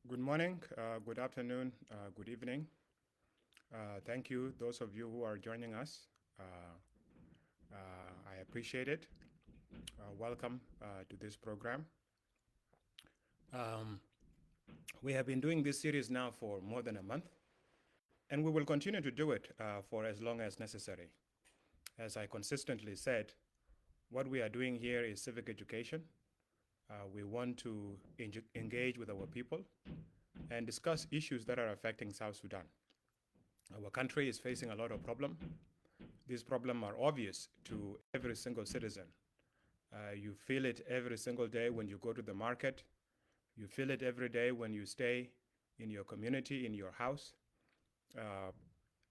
Good morning, good afternoon, good evening. Thank you, those of you who are joining us. I appreciate it. Welcome to this program. Um, we have been doing this series now for more than a month, and we will continue to do it for as long as necessary. As I consistently said, what we are doing here is civic education. We want to engage with our people and discuss issues that are affecting South Sudan. Our country is facing a lot of problems. These problems are obvious to every single citizen. You feel it every single day when you go to the market. You feel it every day when you stay in your community, in your house. Uh,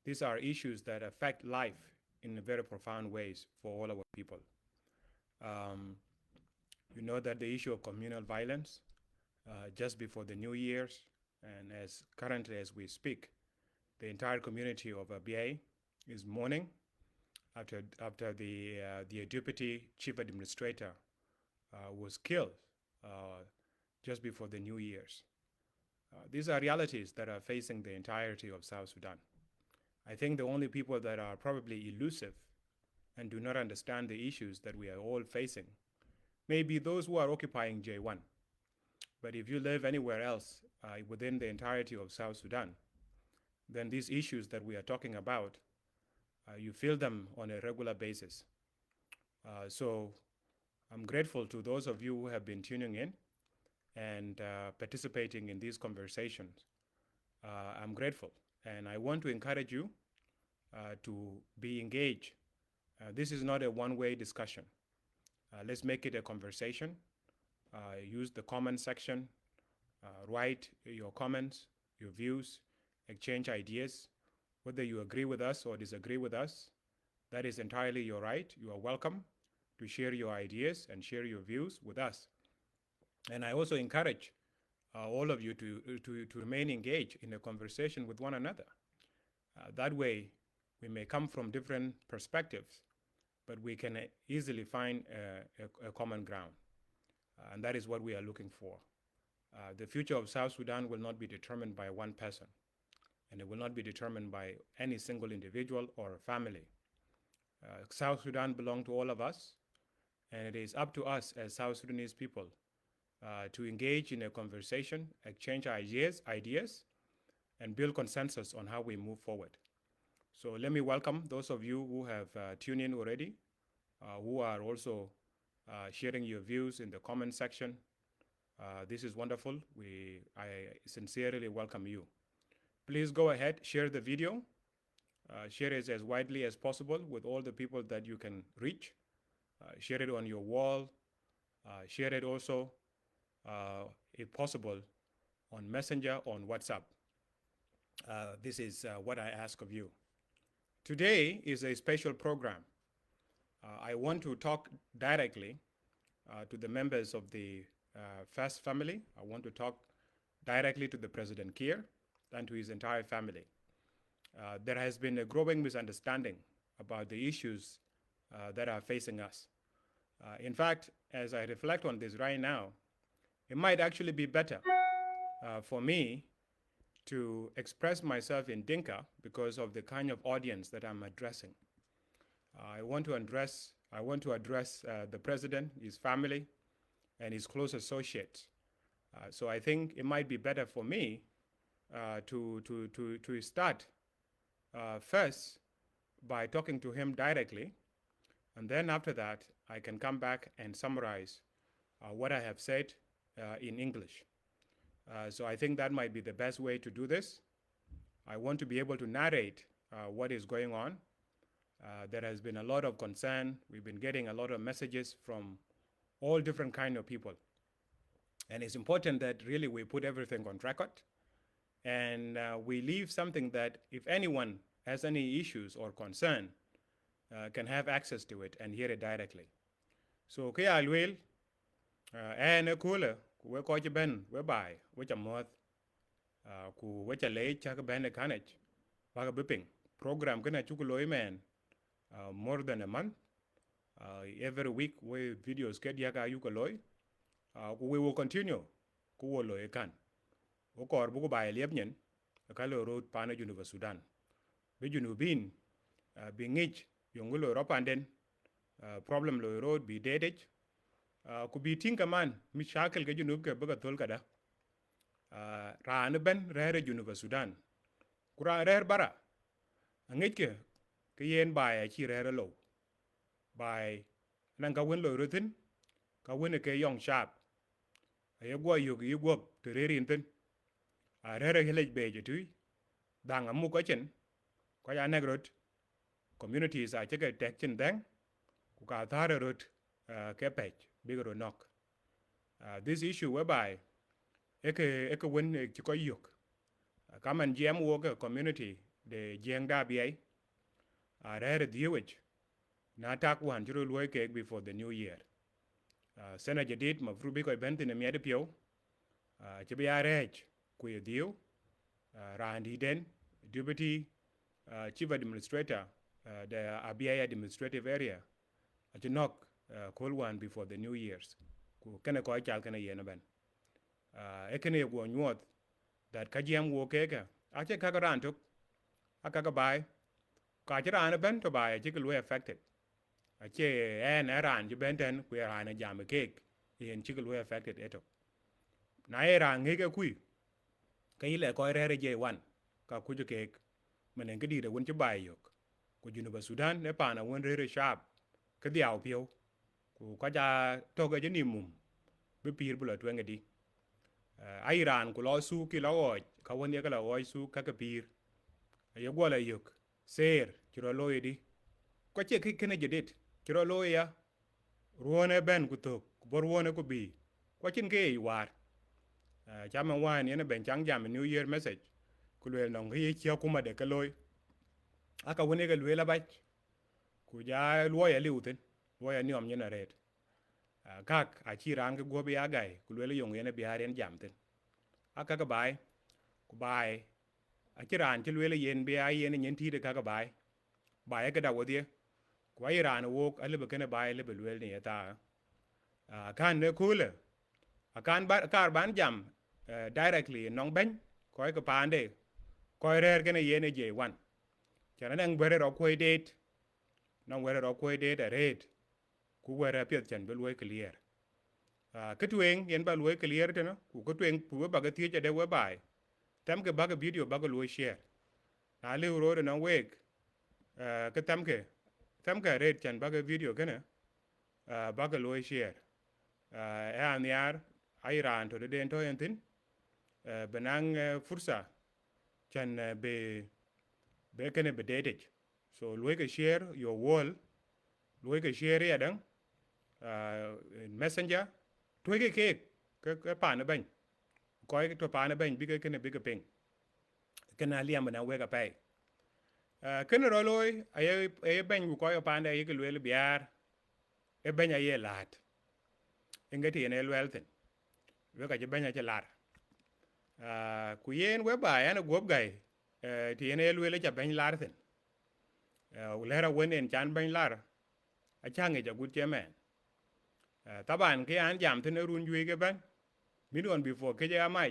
these are issues that affect life in very profound ways for all our people. Um, you know that the issue of communal violence just before the New Year's, and as currently as we speak, the entire community of Biar is mourning after the deputy chief administrator was killed just before the New Year's. These are realities that are facing the entirety of South Sudan. I think the only people that are probably elusive and do not understand the issues that we are all facing may be those who are occupying J1. But if you live anywhere else within the entirety of South Sudan, then these issues that we are talking about, you feel them on a regular basis. So I'm grateful to those of you who have been tuning in and participating in these conversations. I'm grateful, and I want to encourage you to be engaged. This is not a one-way discussion. Let's make it a conversation. Use the comment section, write your comments, your views, exchange ideas. Whether you agree with us or disagree with us, that is entirely your right. You are welcome to share your ideas and share your views with us. And I also encourage all of you to remain engaged in a conversation with one another. That way, we may come from different perspectives, but we can easily find a common ground. And that is what we are looking for. The future of South Sudan will not be determined by one person, and it will not be determined by any single individual or family. South Sudan belongs to all of us, and it is up to us as South Sudanese people to engage in a conversation, exchange ideas, and build consensus on how we move forward. So let me welcome those of you who have tuned in already, who are also sharing your views in the comment section. This is wonderful. I sincerely welcome you. Please go ahead, share the video. Share it as widely as possible with all the people that you can reach. Share it on your wall. Share it also, if possible, on Messenger, on WhatsApp. This is what I ask of you. Today is a special program. I want to talk directly to the members of the First family. I want to talk directly to the President Kiir and to his entire family. There has been a growing misunderstanding about the issues that are facing us. In fact, as I reflect on this right now, it might actually be better for me to express myself in Dinka because of the kind of audience that I'm addressing. I want to address the president, his family, and his close associates. So I think it might be better for me to start first by talking to him directly, and then after that, I can come back and summarize what I have said in English. So I think that might be the best way to do this. I want to be able to narrate what is going on. There has been a lot of concern. We've been getting a lot of messages from all different kinds of people. And it's important that really we put everything on record, and we leave something that if anyone has any issues or concern, can have access to it and hear it directly. So kaya alwil ene kula we ko ben we bai we chamot ku we chale cha ben kanech ba biping program kana chukuloy man more than a month. Every week we videos get yaka yukoloi. We will continue kuwolo ekan. o kor bu ko bay liep nyen ka lo road pana Junuba Sudan be Junubin bi ngich yongulo ropanden problem lo road bi dedej ku bi tinga man mi shakel ga Junub ke baga tol kada ran ben rere Junuba Sudan kura rer bara ngich ke yen bay chi rere lo bay nan ka wen lo rutin ka wen ke yong sharp ay gwa yog yi gwa tererin tin rere helej be je tu dang amu ko chen ko ya negrot communities a cheke tek chin dang ku ka thare rot ke pech bigro nok this issue whereby eke wen chi ko yok kaman jam wo ke community de jeng da bi rere diewich na tak wan juro loy ke before the new year sena jadid ma frubi ko bentin mi ade pio che bi arej ku ye dio randi den deputy chief administrator the ABI administrative area at knock call one before the new years ku kana ko chal kana yena ben ekene go nyot that kajam wo keka ache kaka rantuk akaka bai ka jira ben to bai je lu affected ache ran je benten ku ran jam kek yen je lu affected eto na era ngeke kui kayile ko rere je wan ka ku je kek menen gidi de won je bai yok ku Junuba Sudan ne pana won rere sharp ke diaw pio ku ka ja to ga je ni mum be pir bula twenge di Iran ku lo su ki lo ka won ye ka lo su ka ka pir ye go la yok ser kiro lo yidi ko che ki kene jedit kiro lo ya ruone ben ku to bor wone ku bi ko chin ke war chama wan ne ben chang jam new year message ku le no ngi chi ku ma de ka loy aka woni ga le la ba ku ja lo ya liutin lo ya niom nyena red kak a chi ran ga go bi agai ku le yong yene bi haren jam tin aka ka bai ku bai a chi ran chi le yen bi ai yen nyen ti de ka bai bai ka da wodi ku ai ran wo a le ba kana bai le be le ne ta kan ne kule akan ba kar ban jam directly nong ben ko ka pande ko rer gene yene je wan chana nang bere ro ko date nong were ro ko date red ku were pet chan be lo clear ka tuen yen ba lo clear te no ku ko tuen pu ba ga tie de we bai tam ke ba ga video ba ga lo share na le ro de no wek ka tam ke red chan ba ga video gene ba ga lo share an yar Iran to de den to yentin benang fursa chan be kene be date so lo ka share your wall lo ka share ya dang messenger to ke pa na ban ko to pa na ban bi ke kene bi ke ping kana liam na we ka pai kene ro loy ay ban ko pa na ye ke lo biar e ban ya ye lat ingati ene lwelten we ka je banya je lar ku yen we ba yana gob gai ti ene lwele ja ben lar ten ulera wenen chan ben lar a change ja gut jemen taban ke an jam ten run yue ke ban midon before ke ja mai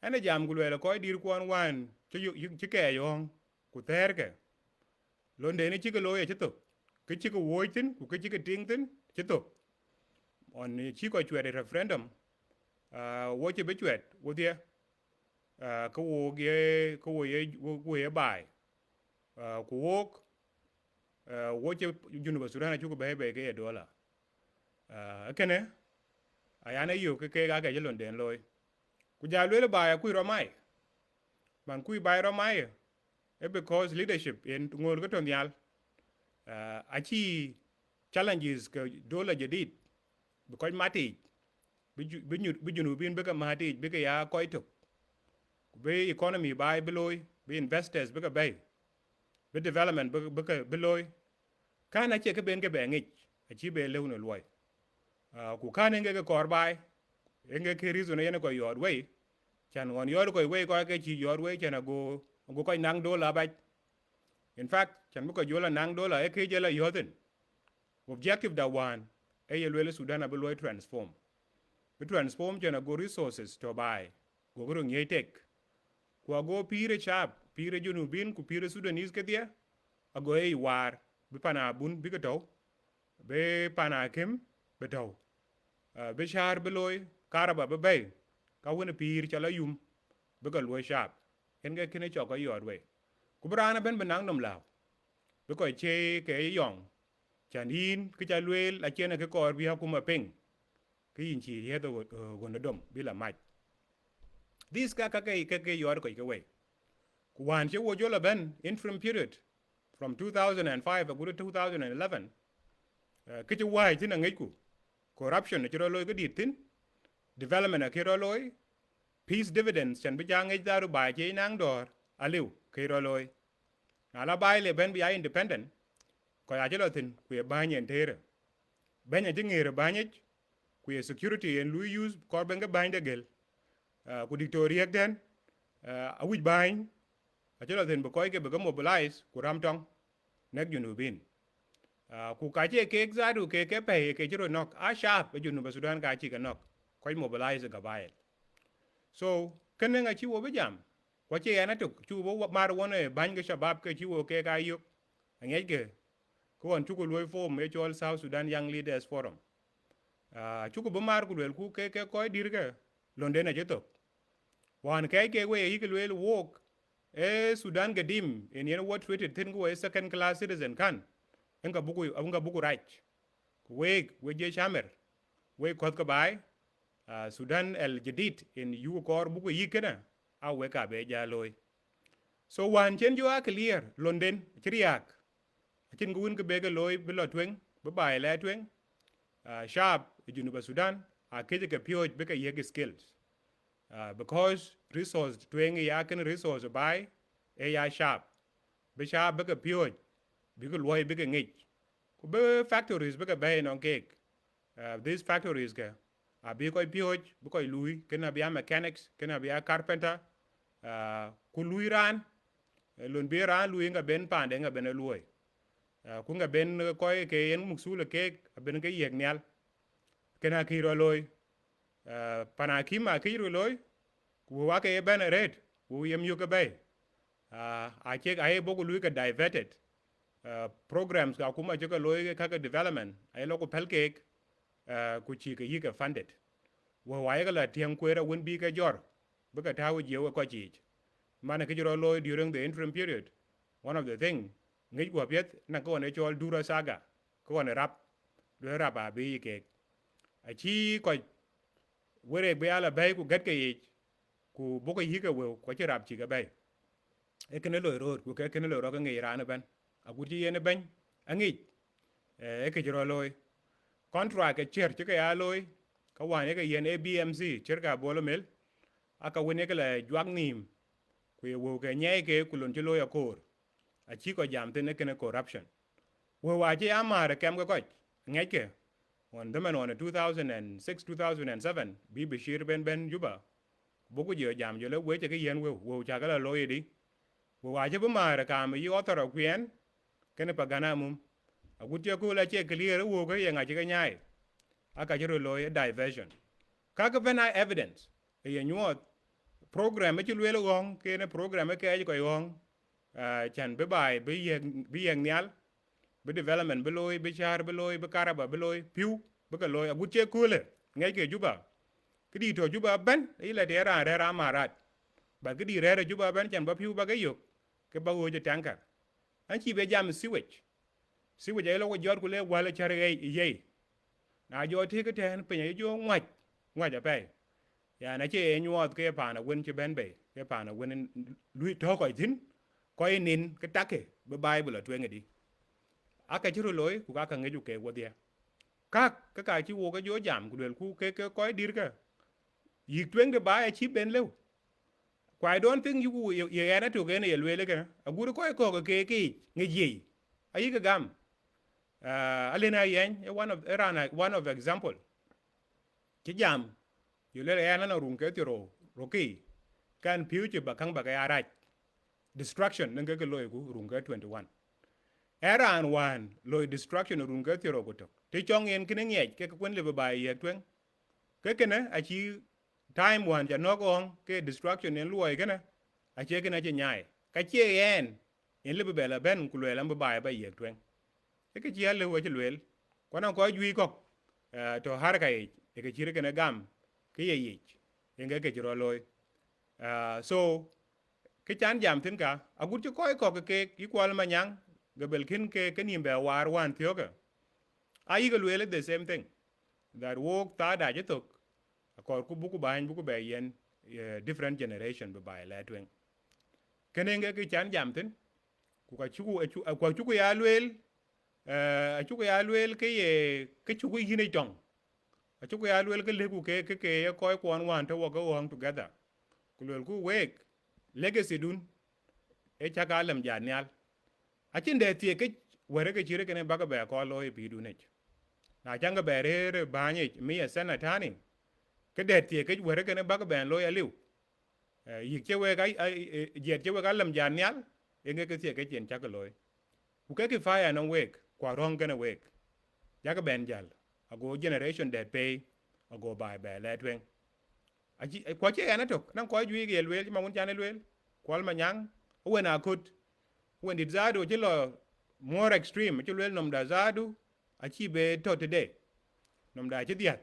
ana jam ku lwele ko dir kon wan ci ke yong ku ter ke londe ni ci ke loye ci to ke ci ko woitin ku ke ci ke tingtin ci to on chi ko chwe referendum wo che be chwet wo dia ko wo ye bai ku wo che Junuba Sudan chu ko be ke $1 kene ayane yo ke ga ke jelon den loy ku ja le bai ku ro mai ban ku bai ro mai because leadership in ngol ko ton yal achi challenges ke $1 jadid because mati bi Junubin bi ka mati bi ka ya koy to bi economy bay bi loy bi investors bi ka bay bi development bi ka bi loy kana che ka ben ke be ngi chi be lew no loy ku kana nge ka kor bay nge ke reason ne ko yor way chan won yor ko way ko ke chi yor way chan go koy nang $1 ba in fact chan bu ko jola nang $1 e ke je la yoden objective da one e ye lwele Sudan abe loy transform chana go resources to buy go guru nye tek kwa go pire chap pire junubin ku pire Sudanese ke dia ago e war bi pana bun bi gato be pana kim be taw be shar be loy karaba be bay ka wona pir chala yum be ga loy chap en ga kine choko yor we ku brana ben benang nom law be ko che ke yong chanin ke cha lwel a chena ke kor bi hakuma ping ke yin chi he do gona dom bi la mach this ka yor ko ke we ku wan che wo jola ben interim period from 2005 to 2011 ke che wai tin ngai ku corruption ne chiro loy ke ditin development ke ro loy peace dividends chan bi jang ngai daru ba che nang dor aliu ke ro loy na la bai le ben bi independent ko ya jelo tin ku e banyen tere benya jingere banyej ku e security en lu use ko ben ga bande gel ku dictoria den a wij bany a jelo tin ko ke be ga mobilize ku ramtong nek junubin ku ka che ke exadu ke pe ke jiro nok a sharp junuba Sudan ka chi ka nok ko mobilize ga bael so kenen a chi wo be jam ko che yana to chu bo mar wona bany ga shabab ke chi wo ke ga yok ngege ko on chuko loy form e chol South Sudan Young Leaders Forum chuko bo mar ku wel ku ke ko dir ga londe na jeto wan ke we yi ke wel wok e Sudan gadim en yen what treated tin go second class citizen kan enga buku right we je chamer we kot ka bai Sudan el jadid in yu kor buku yikena a we ka be ja loy so wan chen jo a clear London triak chin gun ke be ga loy bi lo twen bi bai le twen sharp junuba Sudan a ke ke pio be ka yeg skills because resource twen ya ken resource bai e ya sharp be sharp be ka pio bi ko loy bi ka ngi ku be factories be ka bay non cake these factories ga a bi ko pio bi ko lui ken bia mechanics ken bia carpenter ku lui ran lon bi ran lui nga ben pande nga ben lui ku nga ben ko ke en muksule ke ben ke yeg nyal ken a kiro loy pana kima kiro loy ku wa ke ben red ku yem yu ka bay a che ai boku lui ka diverted programs ka kuma je ka loy ka development ai loko pelke ku chi ka yi ka funded wa ya la tiang kwera won bi ka jor bi ka tawo je ko chi mana ke joro loy during the interim period one of the thing ngi go pet na ko ne chol dura saga ko ne rap do rap a bi ke a chi ko were be ala bay ku get ke yi ku boko yi ka we ko chi rap chi ka bay e ken loy road ku ke ken loy ro ka ngi ran ban a ku ji yene ban angi e ke joro loy contract ke cher ke ya loy ka wane ke yen ABMC cher ka bolo mel aka wone ke la juak nim ku ye wo ke nye ke kulon ti loy akor a chi ko jam te ne ken corruption wo wa je amare kem ko ngeke on the man on 2006 2007 bi Bashir ben juba boku je jam je le we ke yen wo cha ka loy di wo wa je ba mare ka mi otoro kwen ken pa gana mum a gutye ko la che clear wo ko ye nga che nyai aka jero loy diversion kaga bena evidence ye nyuot program e chulwe gong ke ne program ke ko gong chan be bai be yeng nyal be development be loy be char be loy be karaba be loy piu be ka loy a gutye ko le ngai ke juba kidi to juba ben ile de ra marat ba kidi re juba ben chan ba piu ba ga yok ke ba wo je tankar an chi be jam siwage ai lo jor ku le wala chare ye na jo ti ke ten pe ye jo ngwa pe ya na che nyuot ke pa na win che ben be ke pa na win lui to ko tin ko nin ke take be bible to ngedi aka jiro loy ku ka ngeju ke wo dia ka chi wo ga jo jam ku del ku ke ko dir ka yi twen de ba chi ben lew kwa I don't think you ye ana to ke ne ye le ke aguru ko ke ngeji ayi ga gam alena yen one of example ki jam you le yana na run ke tiro roki kan future bakang bagaya right destruction nge ke loy ku run ke 21 eran one loy destruction run ke tiro ko to ti chong en kine nge ke kun le ba ye twen ke ne a chi time one ja no gong ke destruction en luoi kana a che kana che nyai ka che en en le be la ben ku le lam ba ba ye twen e ke che le wo che le ko na ko yui ko to har ka e ke chire kana gam ke ye yi en ke ro loy so cái chán giảm tin cả à cũng chứ có cái equal mà nhang gabel kin ke nimbe war wan thioga ai ga luele the same thing that work ta da jetok akor ku buku ban buku be yen different generation be bai la twen kenen ga cái chán giảm tin ku ka chu ya luel chu ya luel cái chu yine tong a chu ya luel ke le ku ke ko kwon wan to wo go on together ku luel ku wek legacy dun e chaka lam janyal achin de tie ke were ke chire kene baga be ko lo pi du ne na changa be re banye mi ya sana tani ke de tie ke were kene baga be lo ya liu yi che we ga je che we ga lam janyal e nge ke tie ke chen chaka lo ku ke fa ya no wek kwa rong kene wek ya ga ben jal ago generation de pay ago bai be le twen aji ko che ana tok nan ko ju ge lwel ma mun chane lwel kwal ma nyang when I could when it zadu chilo more extreme chilo nom da zadu achi be to today nom da chi diat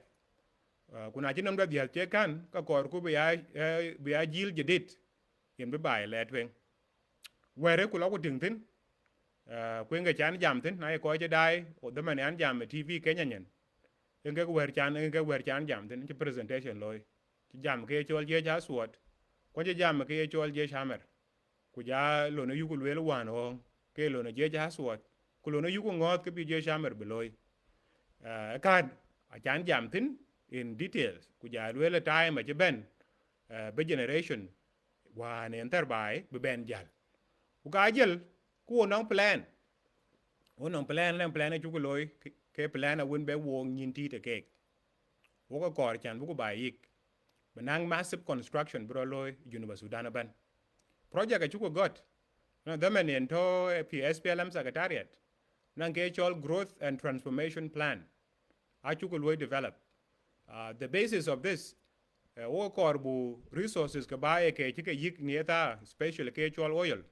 kuna chi nom da diat che kan ka kor ku be ya jil jedit yen be bai le twen were ku lo ku ting tin kwen ga chan jam tin na ko che dai o de man an jam tv kenya nyen en ga wer chan jam tin chi presentation loy chi jam ke chol je ja suot ko je jam ke chol je shamer ku ja lo no yugo lwel wan ho ke lo no je ja suot ku lo no yugo ngot ke bi je shamer beloy kan a chan jam tin in details ku ja lwel time a je ben be generation wan enter bai be ben jal ku ga jel ku no plan wonong plan len plan chu ko loy ke plan a won be wo nyin ti te ke wo ko kor chan bu ko bai yik benang massive construction bro loy university Sudan ban project a chu ko got na damen to PSPLM secretariat nang ke chol growth and transformation plan a chu ko loy develop the basis of this wo kor bu resources ka bai ke ke yik nieta especially ke chol oil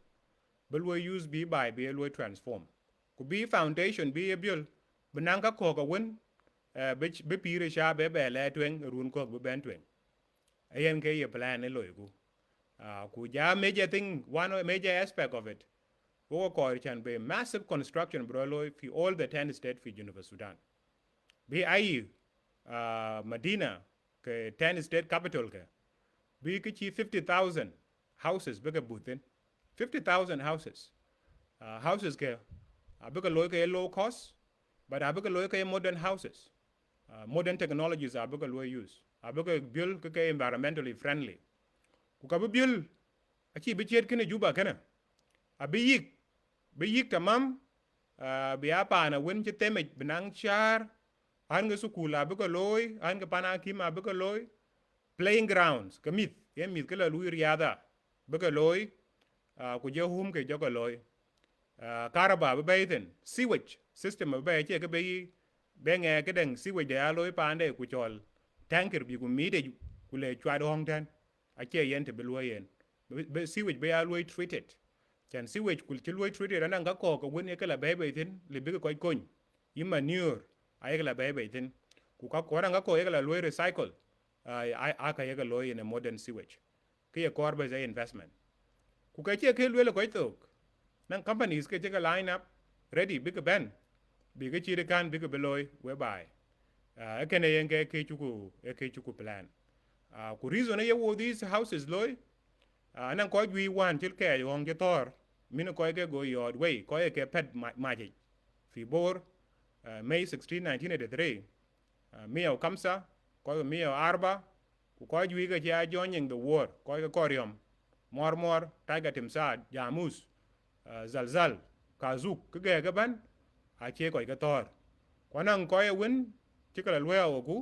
bel we use bi bai be loy transform ku bi foundation bi ebiol benang ka ko ka won be pire sha be le twen run ko be ben twen ayen ke ye plan e loy ku ku ja major thing one major aspect of it wo ko can be massive construction bro loy fi all the 10 states fi University Sudan bi ai Medina ke 10 state capital ke bi ki 50,000 houses be ke butin 50,000 houses houses ke abika loy ke low cost but abika loy ke modern houses modern technologies abika loy use abika build ke environmentally friendly ku ka build achi bi chet kene juba kana abi yik tamam bi apa na wen che teme benang char an ga sukula abika loy an ga pana kima abika loy playing grounds kamit ye mit kala lui riada bika loy ku je hum ke jogo loy karaba be baiten sewage system be che ke be nge ke deng sewage de aloy pande ku chol tanker bi ku mide ku le chwa dong tan a che yen te be lo yen be sewage be aloy treated chan sewage ku che loy treated anan ga ko won e kala be tin le be ko kon yi manure ay kala be tin ku ka ko ran ga ko e kala loy recycle a ka ye ga loy in a modern sewage ke ye kor be investment ku ka che ke lo ko tok nang companies ke che line up ready big ben big chi kan big beloy whereby ken yen ke chuku plan ku reason ye wo these houses loy nang ko wi wan til ke yong ke tor min ko ke go yod way ko ke pet magic fi bor May 16 1983 mio kamsa ko mio arba ku ko wi ke ja joining the war ko ke koryom mor tiger timsad jamus zalzal kazuk ke ga ban a che ko ke tor ko nang ko ye win ti kala lwa o ku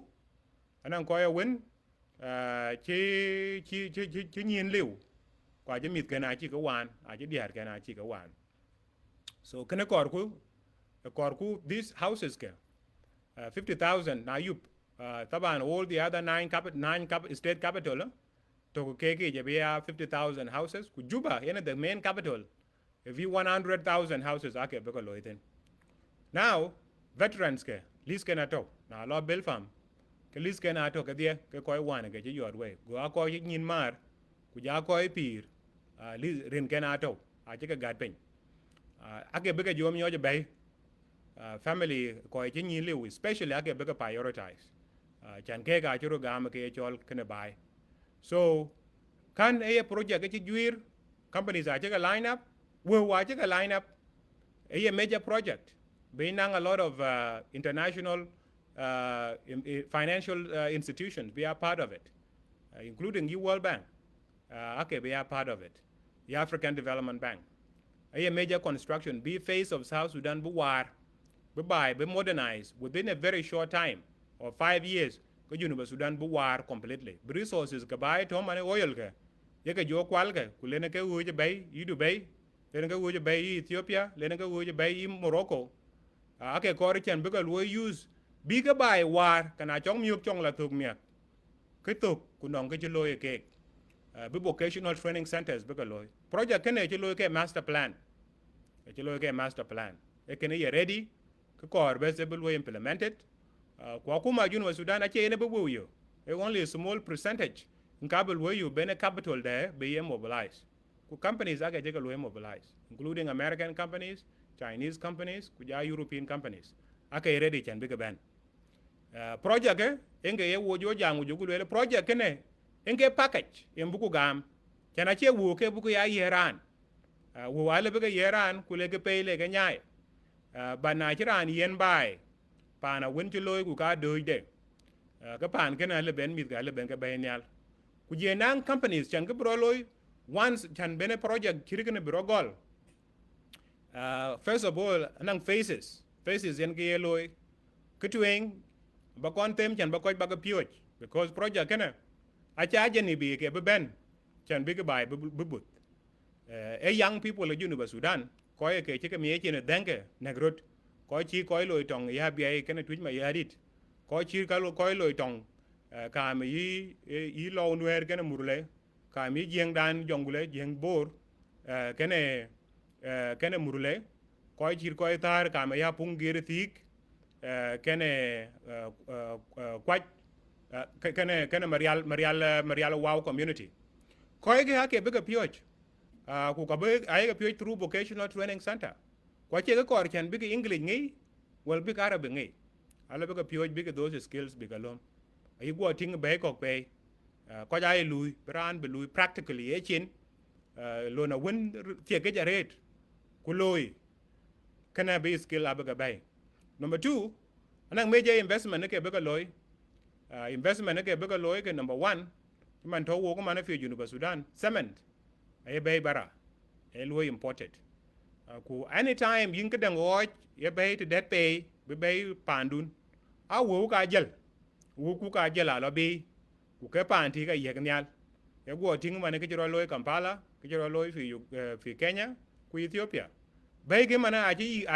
anang ko ye win chi nyin liu kwa je mit ke na chi ka wan a je diar ke na chi ka wan so kene kor ku these houses ke 50,000 na yup Taban all the other nine state capital to keke je be 50,000 houses ku Juba the main capital if you 100,000 houses ake beko loiten. Now veterans ke lis ke na to na lo bel fam ke lis ke na to ke dia ke koy wane ke yor we go ako nyin mar ku ja koy pir lis rin ke na to a ke gat pen ake beko jom nyoje bay family koy nyin liu especially ake beko prioritize chan ke ga churu gam ke chol kene bai so kan a project ke juir companies are take line up we wa take line up a major project being a lot of international financial institutions be a part of it including the World Bank okay be a part of it the African Development Bank a major construction be face of South Sudan be war be modernized within a very short time or 5 years ko University Sudan bu war completely resources ka bay to mane oil ka ye ka jo kwal ka ku lene ka wo je bay yi Dubai lene ka wo je bay Ethiopia lene ka wo je bay Morocco ake ko chen bu ka lo use bi ka bay war kana chong myuk chong la tuk mia ke tuk ku nong ke lo ye ke bi vocational training centers bu ka lo project kene ke lo ke master plan e kene ye ready ko be se bu lo implemented kwa kuma University Sudan ache ene bewu yo only a small percentage in kabel wo you bene capital there be mobilized ku companies aga je lo mobilize including American companies Chinese companies ku ja European companies aka ready chan big ban project enge ye wo jo jangu jo ku le project ne enge package em buku gam chan ache wo ke buku ya Iran wo wale be Iran ku le ke pele ke nyai bana chiran yen bai pana win ci loy ku ka do de ka pan kana le ben mit ga le ben ka baynyal ku je nan companies chan ka bro loy once chan bene project kirikene bro gol first of all nang faces yen ke loy kitwing ba kon tem chan ba ko ba ka piot because project kana a charge ni bi ke ben chan bi ka bai but young people in University Sudan ko ke ke mi ke ne denke negrot ko chi ko loi tong ya bi ke ne tuj ma ya dit ko chi ka lo ko loi tong ka mi yi lo nwer ke ne murle ka mi jeng dan jongule jeng bor ke ne murle ko chi ko tar ka mi ya pung gir tik ke ne kwaj ke ne marial wow community ko ge ha ke be ka pioj ku ka be ay ka pioj through vocational training center kwa che ko kan big English ngi well big Arabic ngi ala big pioj big those skills big alone ay go ting be ko pe ko jay lui brand be lui practically e chin lo na win che ke jaret ku loy kana be skill abaga bay number 2 anang major investment ke be ko loy investment ke be ko loy ke number 1 man to wo ko man fi University Sudan cement ay bay bara ay loy imported ku anytime yin ka dang watch ye bay to that pay be bay pandun a wo ka jel wo ku ka jela lo bi ku ke pan ti ka ye nyal ye go ting man ke jiro loy Kampala ke jiro loy fi Kenya ku Ethiopia bay ke man a ji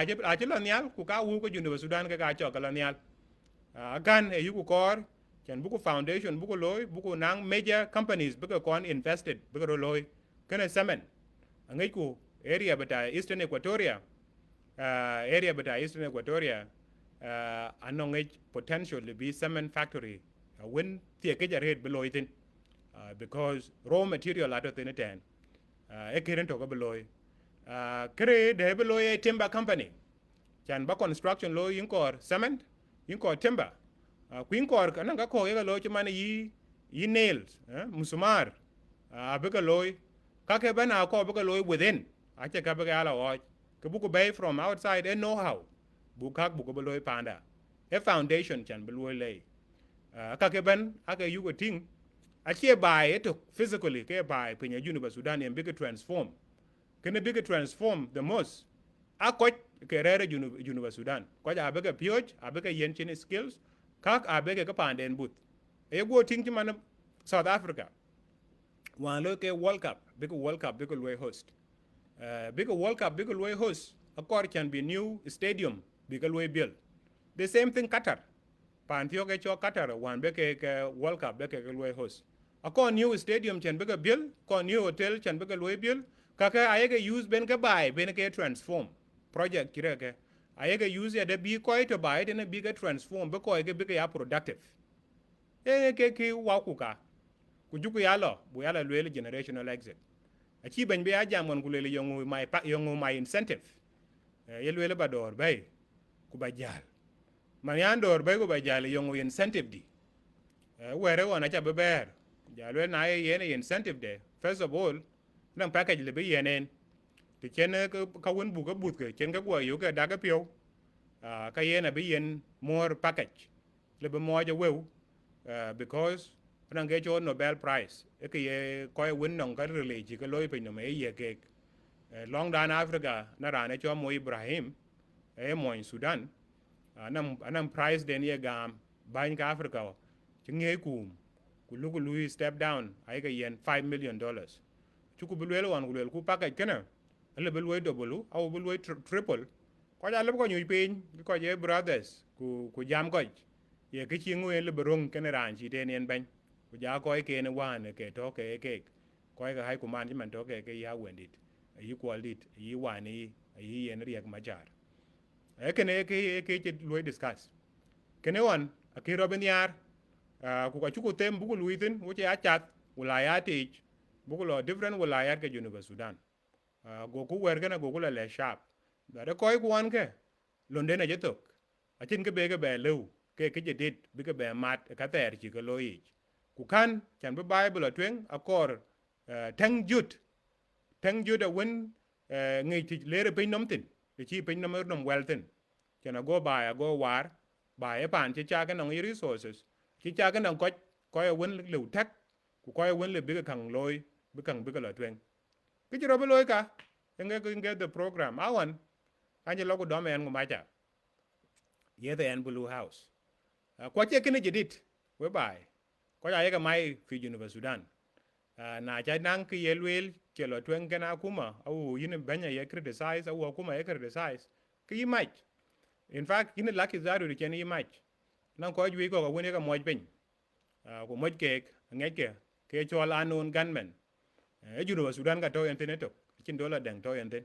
lo nyal ku ka wo ko University Sudan ka cho ka lo nyal gan e yu ku kor chen buku foundation buku loy buku nang major companies buku kon invested buku loy kana cement angai ku area bata Eastern Equatoria anong potential to be cement factory when the ke jaret beloy tin because raw material ato tin ten e keren to ko beloy kre de beloy timber company chan ba construction loy in kor cement in kor timber queen kor kanang ka ko ye lo chman yi nails musumar abeka loy ka ke bana ko abeka loy within ache ka beka ala o ke buku bay from outside and know how bukak buku beloy panda a foundation chan beloy lay ka ke ban aka yugo ting ache bay to physically ke bay penya University Sudan en big transform kene big transform the most akot ke rere University Sudan ko ja beka pioj abeka yen chin skills kak abeke ka panden but e go ting ti man South Africa wan lo ke World Cup big lo host big World Cup big lo host a court can be new stadium big lo build the same thing Qatar pan thio ke cho Qatar wan be ke World Cup be ke loy host a ko new stadium chen be ke bil ko new hotel chen be ke loy bil ka ka ay ke use ben ke bai ben ke transform project kire ke ay ke use ya de bi ko to bai de bi ke transform be ko ke be ke ya productive e ke ki wa ku ka ku juku ya lo bu ya la loy generational exit a chi ben be ya jamon ku le yongu my incentive ye loy le ba dor bay ku ba jal man yan dor bay ku ba jal yongu incentive di were wona cha be ber jalo na ye ne incentive de first of all nang package le be yenen ti chen ka won bu ka but ke chen ka kwa yu ka da ka pio ka ye na be yen more package le be mo ja we because nang ge cho Nobel Prize e ke ye ko win nong ka rele ji ka loy pe no me ye ke long dan Africa na ra ne cho mo Ibrahim e mo in Sudan anang prize den ye gam ban ka Africa chinge ku lu step down ay ka yen $5 million chuku bulwelo wan bulwel ku package kana le bulwe double au bulwe triple ko ja le ko nyu pin ko je brothers ku jam ko ye ke chingu le berong kana ran chi den yen ban ku ja ko ke ne wan ke to ke ko ga hay ku man ji man to ke ya wendit yi quality yi wani yi yen riek majar e kene ke lu discuss kene wan ke robin yar ku ka chuku tem buku luitin wuche achat wilayati buku lo different wilayat ke University Sudan go ku wer kana go ku le sharp da de koy ku wan ke londe na jetok achin ke be lew ke jedit bi ke be mat ka ter chi ke loyi ku kan chan be bible atwen akor tang jut a win ngi ti lere pe nomtin chi pe nomer nom welten chana go ba go war ba e pan chi cha ke nong resources chi cha cái nong ko win lu tak ku ko win le bi kang loy bi ka la twen ki ro be loy ka nge the program awan anje lo ko do men nguma cha ye the en blue house ko che kini jidit we bai ko ya ga mai fi University Sudan na cha nang ki ye lwel che lo twen kana kuma au yin banya ye criticize au kuma ye criticize ki mai in fact yin lucky zaru ri chen yi mai nan ko ju ko woni ka moj pin ko moj ke ngeke ke chol anon gunmen e University Sudan ka to internet chin dollar dang to enten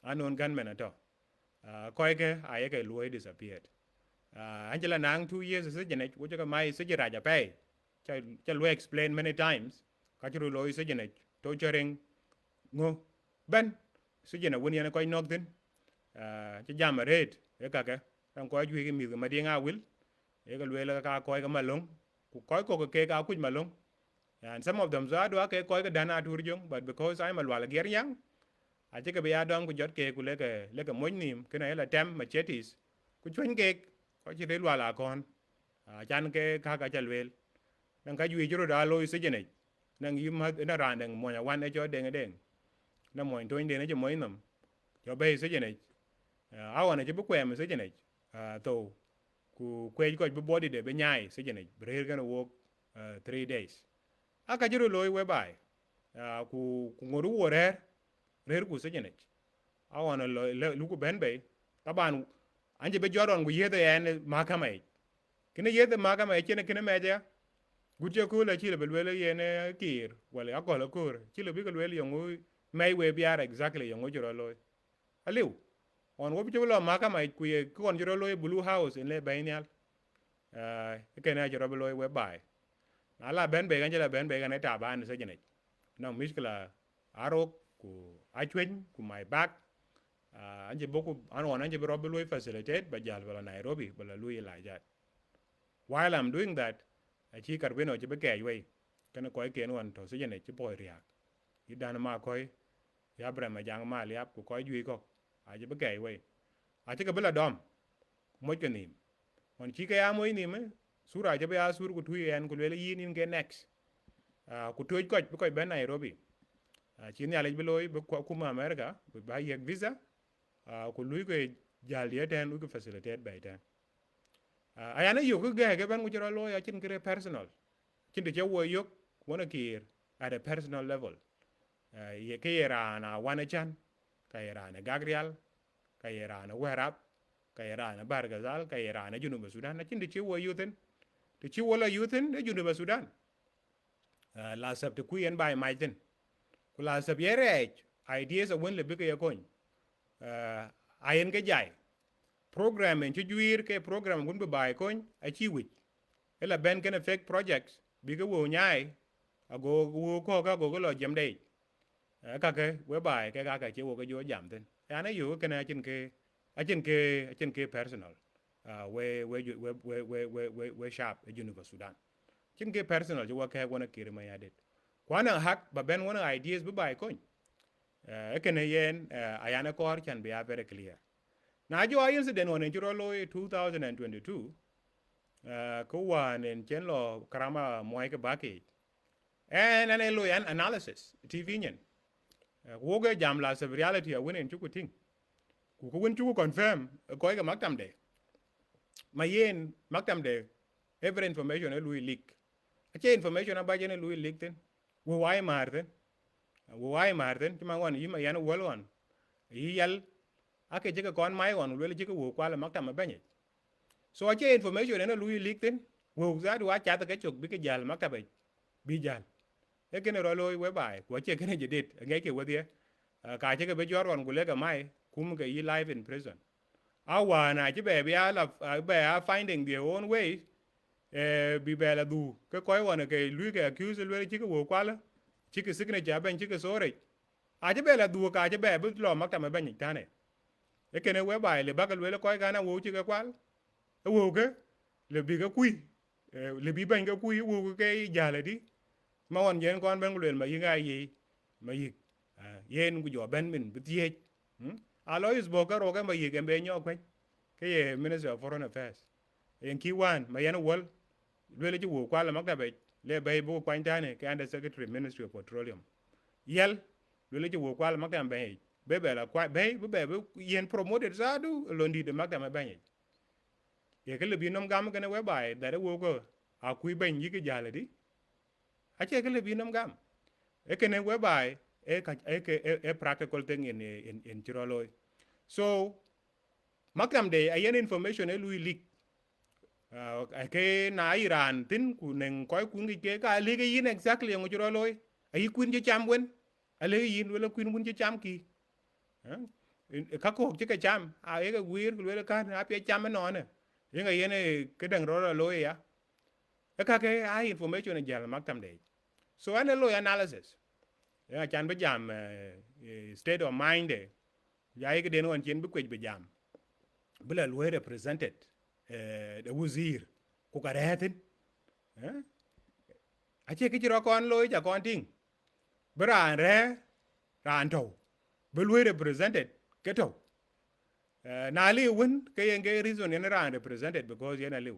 anon gunmen ato ko ke aye ke luoi disappeared Angela nang 2 years se jene wo ka mai se jira ja pay cha lo explain many times ka churu lo se jene to charing ngo ben se jene woni ne ko nok tin cha jam red e ka ke ran ko ju mi ma dinga wil e ka lo ka ko ka malong ku ko ke ka ku malong and some of them za do ke ko ka dana turjong but because I'm alwala ger yang a che ke be ya dong ku jot ke ku le ke moy nim ke na la tem machetes ku chwen ke ko chi re lwala kon chan ke ka ka chalwel nang ka ju juro da lo se jene nang yim ha na ran dang mo ya wan e cho deng na mo to inde ne je mo nam cho be se jene a wan e bu kwem se jene to ku kwe ko bu body de be nyai se jene bre gonna work 3 days aka juro lo we bai ku ngoru wore rer ku se jene a wan lu ku ben be taban anje be joron ku yede en mahakama kine yede mahakama chene kine meja gutje ku la chile belwele yene kir wala akola kur chile bi kelwele yongu may we biar exactly yongu joro loy aliu on wo bi lo mahakama ku ye kon joro loy blue house en le bainial kene joro loy we bai ala ben be ganjela ben be ganeta ban se jene no miskla arok ku achwen ku my back anje boku anwan anje be robe lui facilitate ba jal bala Nairobi bala lui la jat while I'm doing that a chi karbino je be kay we kana koy ken wan to se jene ci boy riak yi dan ma koy ya brema jang ma liap ku koy ju ko a je be kay we a ci ka bala dom mo ke nim on chi ka ya moy nim sura je be asur ku tuyen en ku le yin in ge next ku toj ko be Nairobi chi ni ale be loy be ko kuma America be ba yek visa ku lui ko jaldie ten u ko facilitate bay ten ayana yo ko ge ban mu jara lo ya chin kre personal chin de wo yo wona kir at a personal level ye ke era na wana chan ka era na gagrial ka era na werap kay rana Bargazal kay rana Junuba Sudan na chin de chiwo yuthin de chiwo la yuthin de Junuba Sudan la sab te kuyen bay maiten ku la sab yere ideas a won le bike yakon ayen ke jay program en ci juir ke program gun be bay kon a ci wich ela ben ken fake projects bi ga wo nyaay ago wo ko ka go lo jam dei ka ke we bay ke ka che wo ga jo jam ten ana yu ke na chin ke personal we sharp e University Sudan chin ke personal jo ka wona kire ma yadet kwana hak ba ben wona ideas be bay kon e ken yen ayana kor chan be very clear na jo incident one juro lo 2022 ko wan en chen lo karama moy ke baki en ane lo yan analysis tv nyen wo ga jam la se reality a winen chuku ting ku ko win chuku confirm ko ga maktam de mayen maktam de every information e lui leak ache information aba jene lui leak ten wo wai marten ti mangon yima yan wolwan yi yal ake jeke kon mai wan wele jeke wo kwala maktam benye so ache information ene lui leak ten wo za du acha ta ke chok bi ke jal maktam bi jal e kene ro loy we bai ko che kene jedit ngai ke wodie ka che ke be jor wan gule ga mai kum ke yi live in prison awa na che be bia la be finding their own way bi be la du ke koy wan ke lui ke accuse le che ke wo kwala che ke signature ben che ke sore a che be la du ka che be bu lo maktam ben ni tane e kene we bai le bakal we le koy ga na wo che ke kwal e wo ke le bi ga kui le bi ben ga kui wo ke jale di ma wan yen kon ben gulen ma yinga yi ma yik yen ku jo ben min bitie alois boka roga ma yik embe nyo kwen ke ye minister of foreign affairs en ki wan ma yen wol le ji wo kwala makta be le bay bo kwan tane ke under secretary ministry of petroleum yel le ji wo kwala makta be la kwa be yen promoted zadu londi de makta ma ben ye ke le bi nom gam ke ne we bai da de wo ko a kui ben yi ke jale di ache ke le bi nom gam e ke ne we bai e practical thing in tiroloy so makam de ayen information e lui leak ke na Iran tin ku nen koy ku ngi ke ka le ke yin exactly ngo tiroloy ayi kuin je cham wen ale yin wala kuin bun je cham ki ka ko je ke cham a e ke wir ku le ka na pe cham no ne yin yen ke dang ro lo ya e ka ke ai information e jal makam de so ane lo analysis ya chan be jam state of mind de ya ke den won chen be kwej be jam bula lo represented the wazir ku ka retin ache ke ro kon lo ja kon ting bran re ran to be lo represented ke to na li won ke yen ge reason yen ran represented because yen liu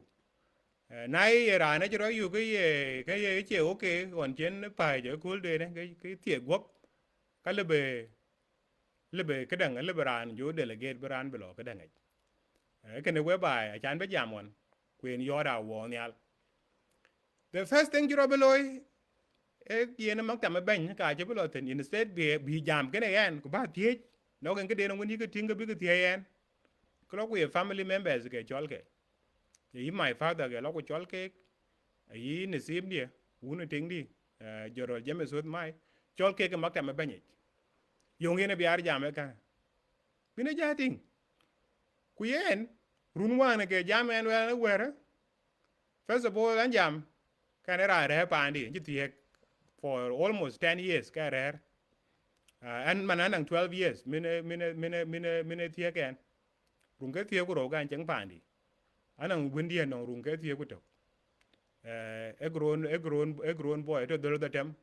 nay ra nó cho yu cái chiều ok còn trên phải cho cool de cái tiệc quốc cái le bề cái đằng le bran yo delegate bran belo cái đằng ấy cái này web bài chan bé jam one quyền yo da wo nyal the first thing you beloi e yen mak tam ben ka che belo ten instead bi jam cái này en ko ba tie no cái de no ni cái ting cái bi cái tie en ko ko family members cái chol cái yi my father ga loko chol ke yi ne sim dia wona ting di jorol jame sot mai chol ke ke makta me banye yongene biar jame ka bine jating ku yen runwana ke jame en wala wera first of all an jam kan era re pandi jiti for almost 10 years ka re and mananang 12 years mine tie ken runge tie ko ro gan cheng pandi anang windia no rung ke tie kuto e grown boy to do the tem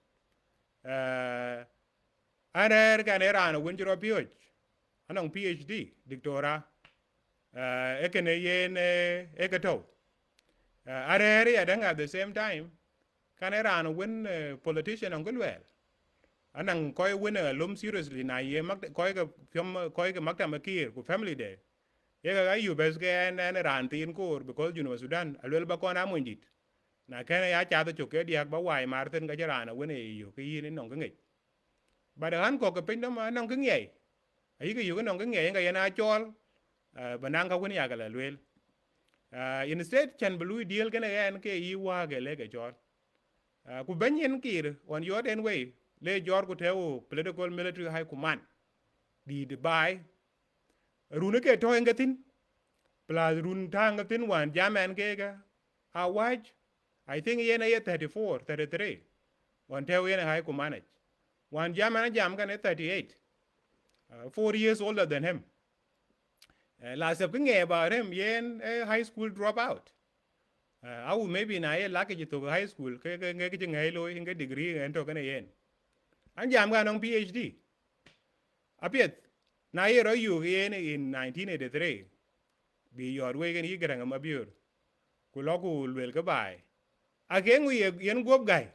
aner kan era no winjiro pioj anang phd doctora e ken yen e keto are ya dang at the same time kan era no win politician on well anang koy win lum seriously na ye mak koy ga pyom koy ga makta makir ku family day ye ga yu bes ke en ran tin kur because University Sudan alwel ba kona mondit na kana ya cha to choke diak ba wai martin ga jarana wene yu ke yin non ke ngi ba da han ko ke pin ma non ke ngi ai ke yu ke non ke ngi ga yana chol bananga woni agala lwel instead chan blue deal gana yan ke yi wa ge le ge jor ku banyen kir on yoden way le jor ku tewo political military high command di dubai runa ke to ngatin plus run tangatin wan jamen ke ga awaj I think yena ye 34 33 on tewo yena high command wan jamen jam kan 38 4 years older than him last up nge about him yen high school dropout au maybe na ye lucky to high school ke ngai lo inga degree en to kan yen an jam ga nong phd apiet na ye ro yu yen in 1983 bi yor we gen yigrang ma biur ku lo ku lwel ka bai again we yen gop gai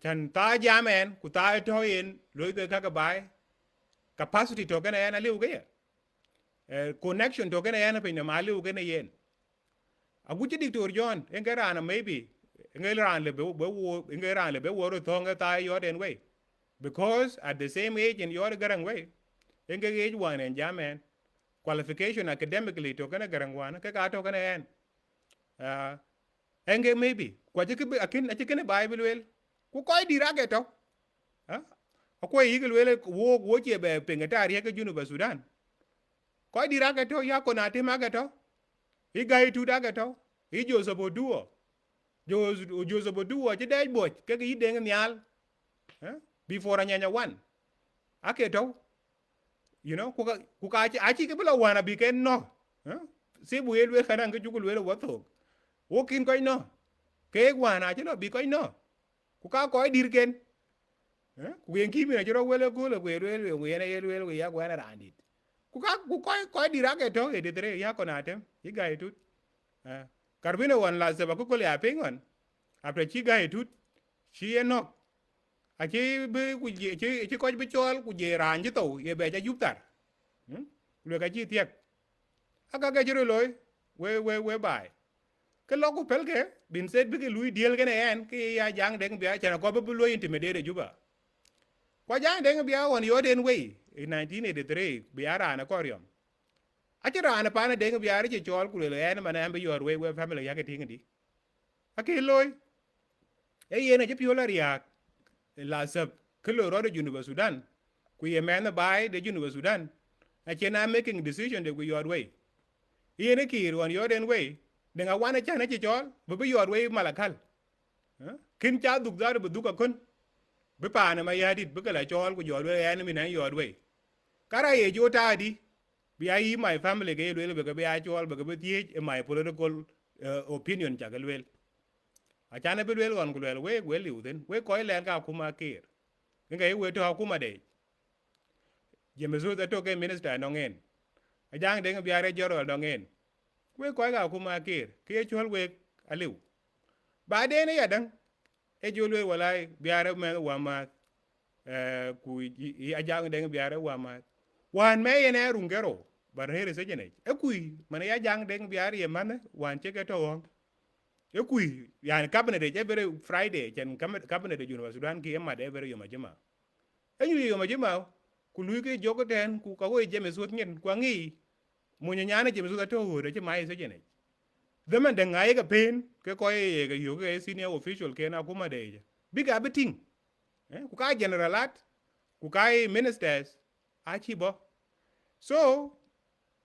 chan ta jamen ku ta to yen lo ka ka bai capacity to kan yen aliu ga connection to kan yen pe na maliu ga yen aguchi dictor john engerana maybe engeran le be wo thonga ta yoden way because at the same age in your garang way engage one and jamen qualification academically to kana garang wan ka to kana en enge maybe kwa jike akin achikene bible wel ku koy dirage to akoy yigel wel wo che be pengatari ke junu ba sudan koy dirage to ya ko na timaga to i gai tu daga to i Joseph Oduo Joseph Oduo che dai boch ke gi deng nyal before anyanya one ake to you know ku ka achi ke bla wana bi ken no se bu elwe kana ke jukul wel wo to wo kin ko no ke wana che no bi ko no ku ka ko dir ken ku yen kimi na jero wel ko le wel yen el wel ya gwana randit ku ko dira ke to e de ya ko na tem i gai tut karbino wan la se ba ko le apengon apre chi gai tut chi eno a chi be ku chi ko be chol ku je ran ji to ye be ja yuptar le ka chi tiek aka ga jero loy we bai ke lo ku pel ke bin set bi ke lui deal ke ne en ke ya jang deng bia chana ko be lo intimidate juba ko jang deng bia won yo den way in 1983 biara na koryom achira ana pana deng biara che chol ku le en mana ambe yor we family yake tingi ake loy e yena che piola riak la sab kilo ro de University Sudan ku ye mena bai de University Sudan achena making decision de ku yor way yene ki ron yo den way de nga wana chana che chol be yor way malakal kin cha duk dar bu duka kun be pana ma yadit be kala chol ku yor way en mi na yor way kara ye jo ta di bi ai my family ke lwel be be actual be be tie my political opinion cha lwel a chane be lwel on lwel we liu den we ko le ka kuma kir ngai we to kuma de je mezu da to ke minister no ngen a jang de bi are joro no ngen we ko ga kuma kir ke chol we aliu ba de ne yadan e jo lwel walai bi are me wa ma ku a jang de bi are wa ma wan me ne rungero bar here se jene e kui man ya jang deng biar ye man wan che ke to e kui yani cabinet je bere friday chen cabinet de University Sudan ki ma de bere yo majima e yu yo majima ku lu ke jogo ten ku ka wo je me sut nyen kwa ngi mo nya nyane je me sut to ho de che mai se jene de man de ngai ga pen ke ko ye ga yo ke senior official ke na kuma de biga beting ku ka generalat ku ka ministers a chi bo so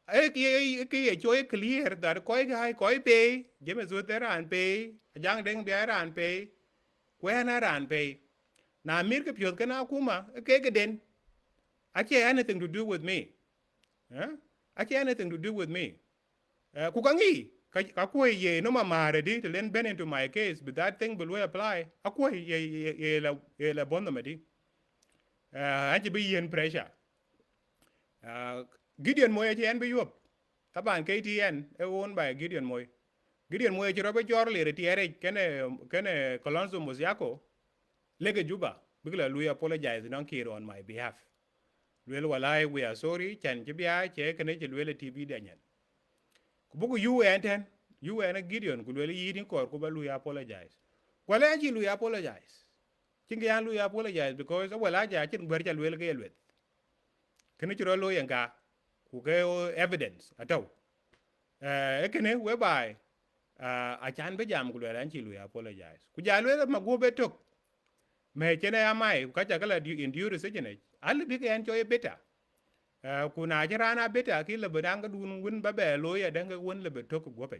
cái chỗ clear that coi pay je me zo teran pay jang deng bia ran pay kwe na ran pay na mir ke pyot kana kuma ke den ache anything to do with me ache anything to do with me ku kangi ka ko ye no ma ready to len ben into my case but that thing will apply akwo ye la bonda medi anti be yen pressure Gideon Moy chen be yop taban KTN e won by Gideon Moy chiro be jor le retiere kene Colonzo Mosiako lege Juba bigla lui apologize non kiro on my behalf lwel walai we are sorry chan jibia che kene che lwel TV danyan ku bugu UN Gideon ku lwel yi din kor ku ba lui apologize wala chi lui apologize chingi an lui apologize because wala ja chin gwer cha lwel ke lwet kene chiro lo yanga ku ke evidence ato ekene whereby a chan be jam ku le ran chi lu apologize ku ja le ma go betok me chene amai ka cha kala endure se chene al bi ke en choy beta ku na jirana beta ki le bedang dun win ba be lo ya dang won le betok go pe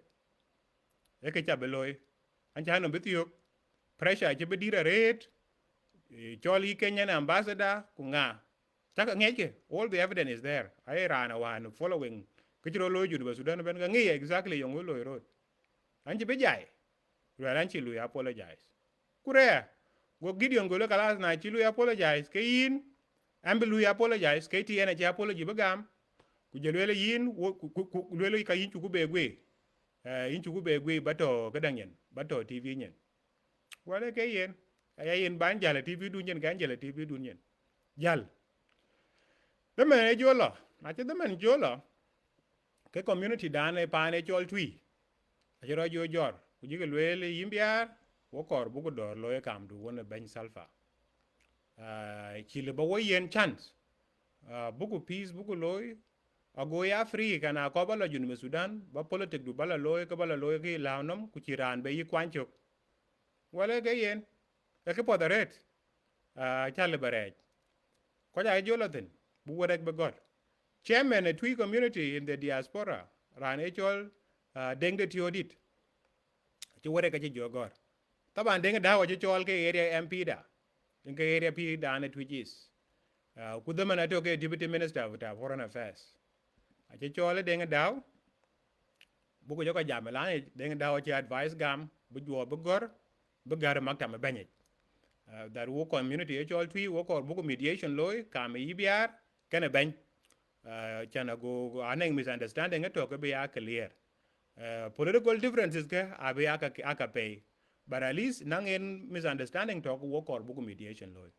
e ke cha be loy an chan no bitiok pressure che be dira red choli Kenyan ambassador ku nga taka ngeke all the evidence is there ai rana wan following kichiro lo ju ba Sudan ben nga ngi exactly yong lo road an ji be jai ran chi lu apologize kure go Gideon go le kala na chi lu apologize ke yin an be lu apologize ke ti ena chi apology be gam ku je le yin ku le ka yin ku be gwe yin ku be gwe bato ka danyen bato TV nyen wale ke yen aya yin ban jala TV du nyen kan jala TV du nyen jal the man jolo na che the man jolo ke community dan e pane chol twi a jero jo jor ku ji ke le yin Biar wo kor bu ko dor lo e kam du wona ben Salva chi le ba wo yen chance buku peace buku loy ago ya free kana ko bala jun me Sudan ba politic du bala loy ko bala loy ki lawnom ku ci ran be yi kwanchok wala ke yen e ke podaret chale barej ko ja jolatin bu worek be god chairman a twi community in the diaspora ran e chol dengde tiodit ci worek ka ci jogor taban dengde dawo ci chol ke area MP da ke area P da ne twigis ku dama na to ke deputy minister of foreign affairs a ci chole dengde daw bu ko joko jam la dengde daw ci advice gam bu jo bu gor bu gar maktam bañe that wo community e chol twi wo ko bu mediation loy kam yi Biar kana bañ chana go aneng misunderstanding to ko be ya clear political differences ke abe aka pay but at least nang en misunderstanding to ko wo ko bu mediation loy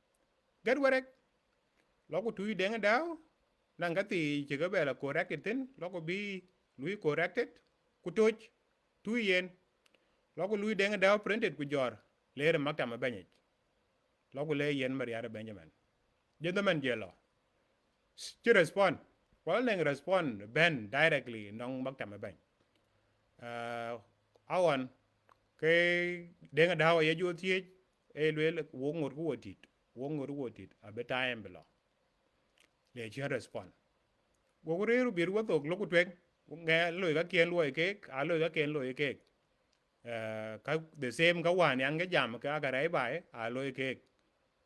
get work loko twi dengde daw nang gati ci ga bela corrected tin loko bi lui corrected ku toj twi yen loko lui dengde daw printed ku jor leer maktam bañe loko le yen Mariara Benjamin gentleman jelo ci respond wala neng respond ben directly nong maktam bañ awan ke dengde daw ye jo tie e le wo ngor ku wotit abe time belo le ci respond go reru bir wo tok loko twek nge loy ka kien loy ke a loy ka ken loy ke ka the same ka wan yang ke jam ka ga rai bai a loy ke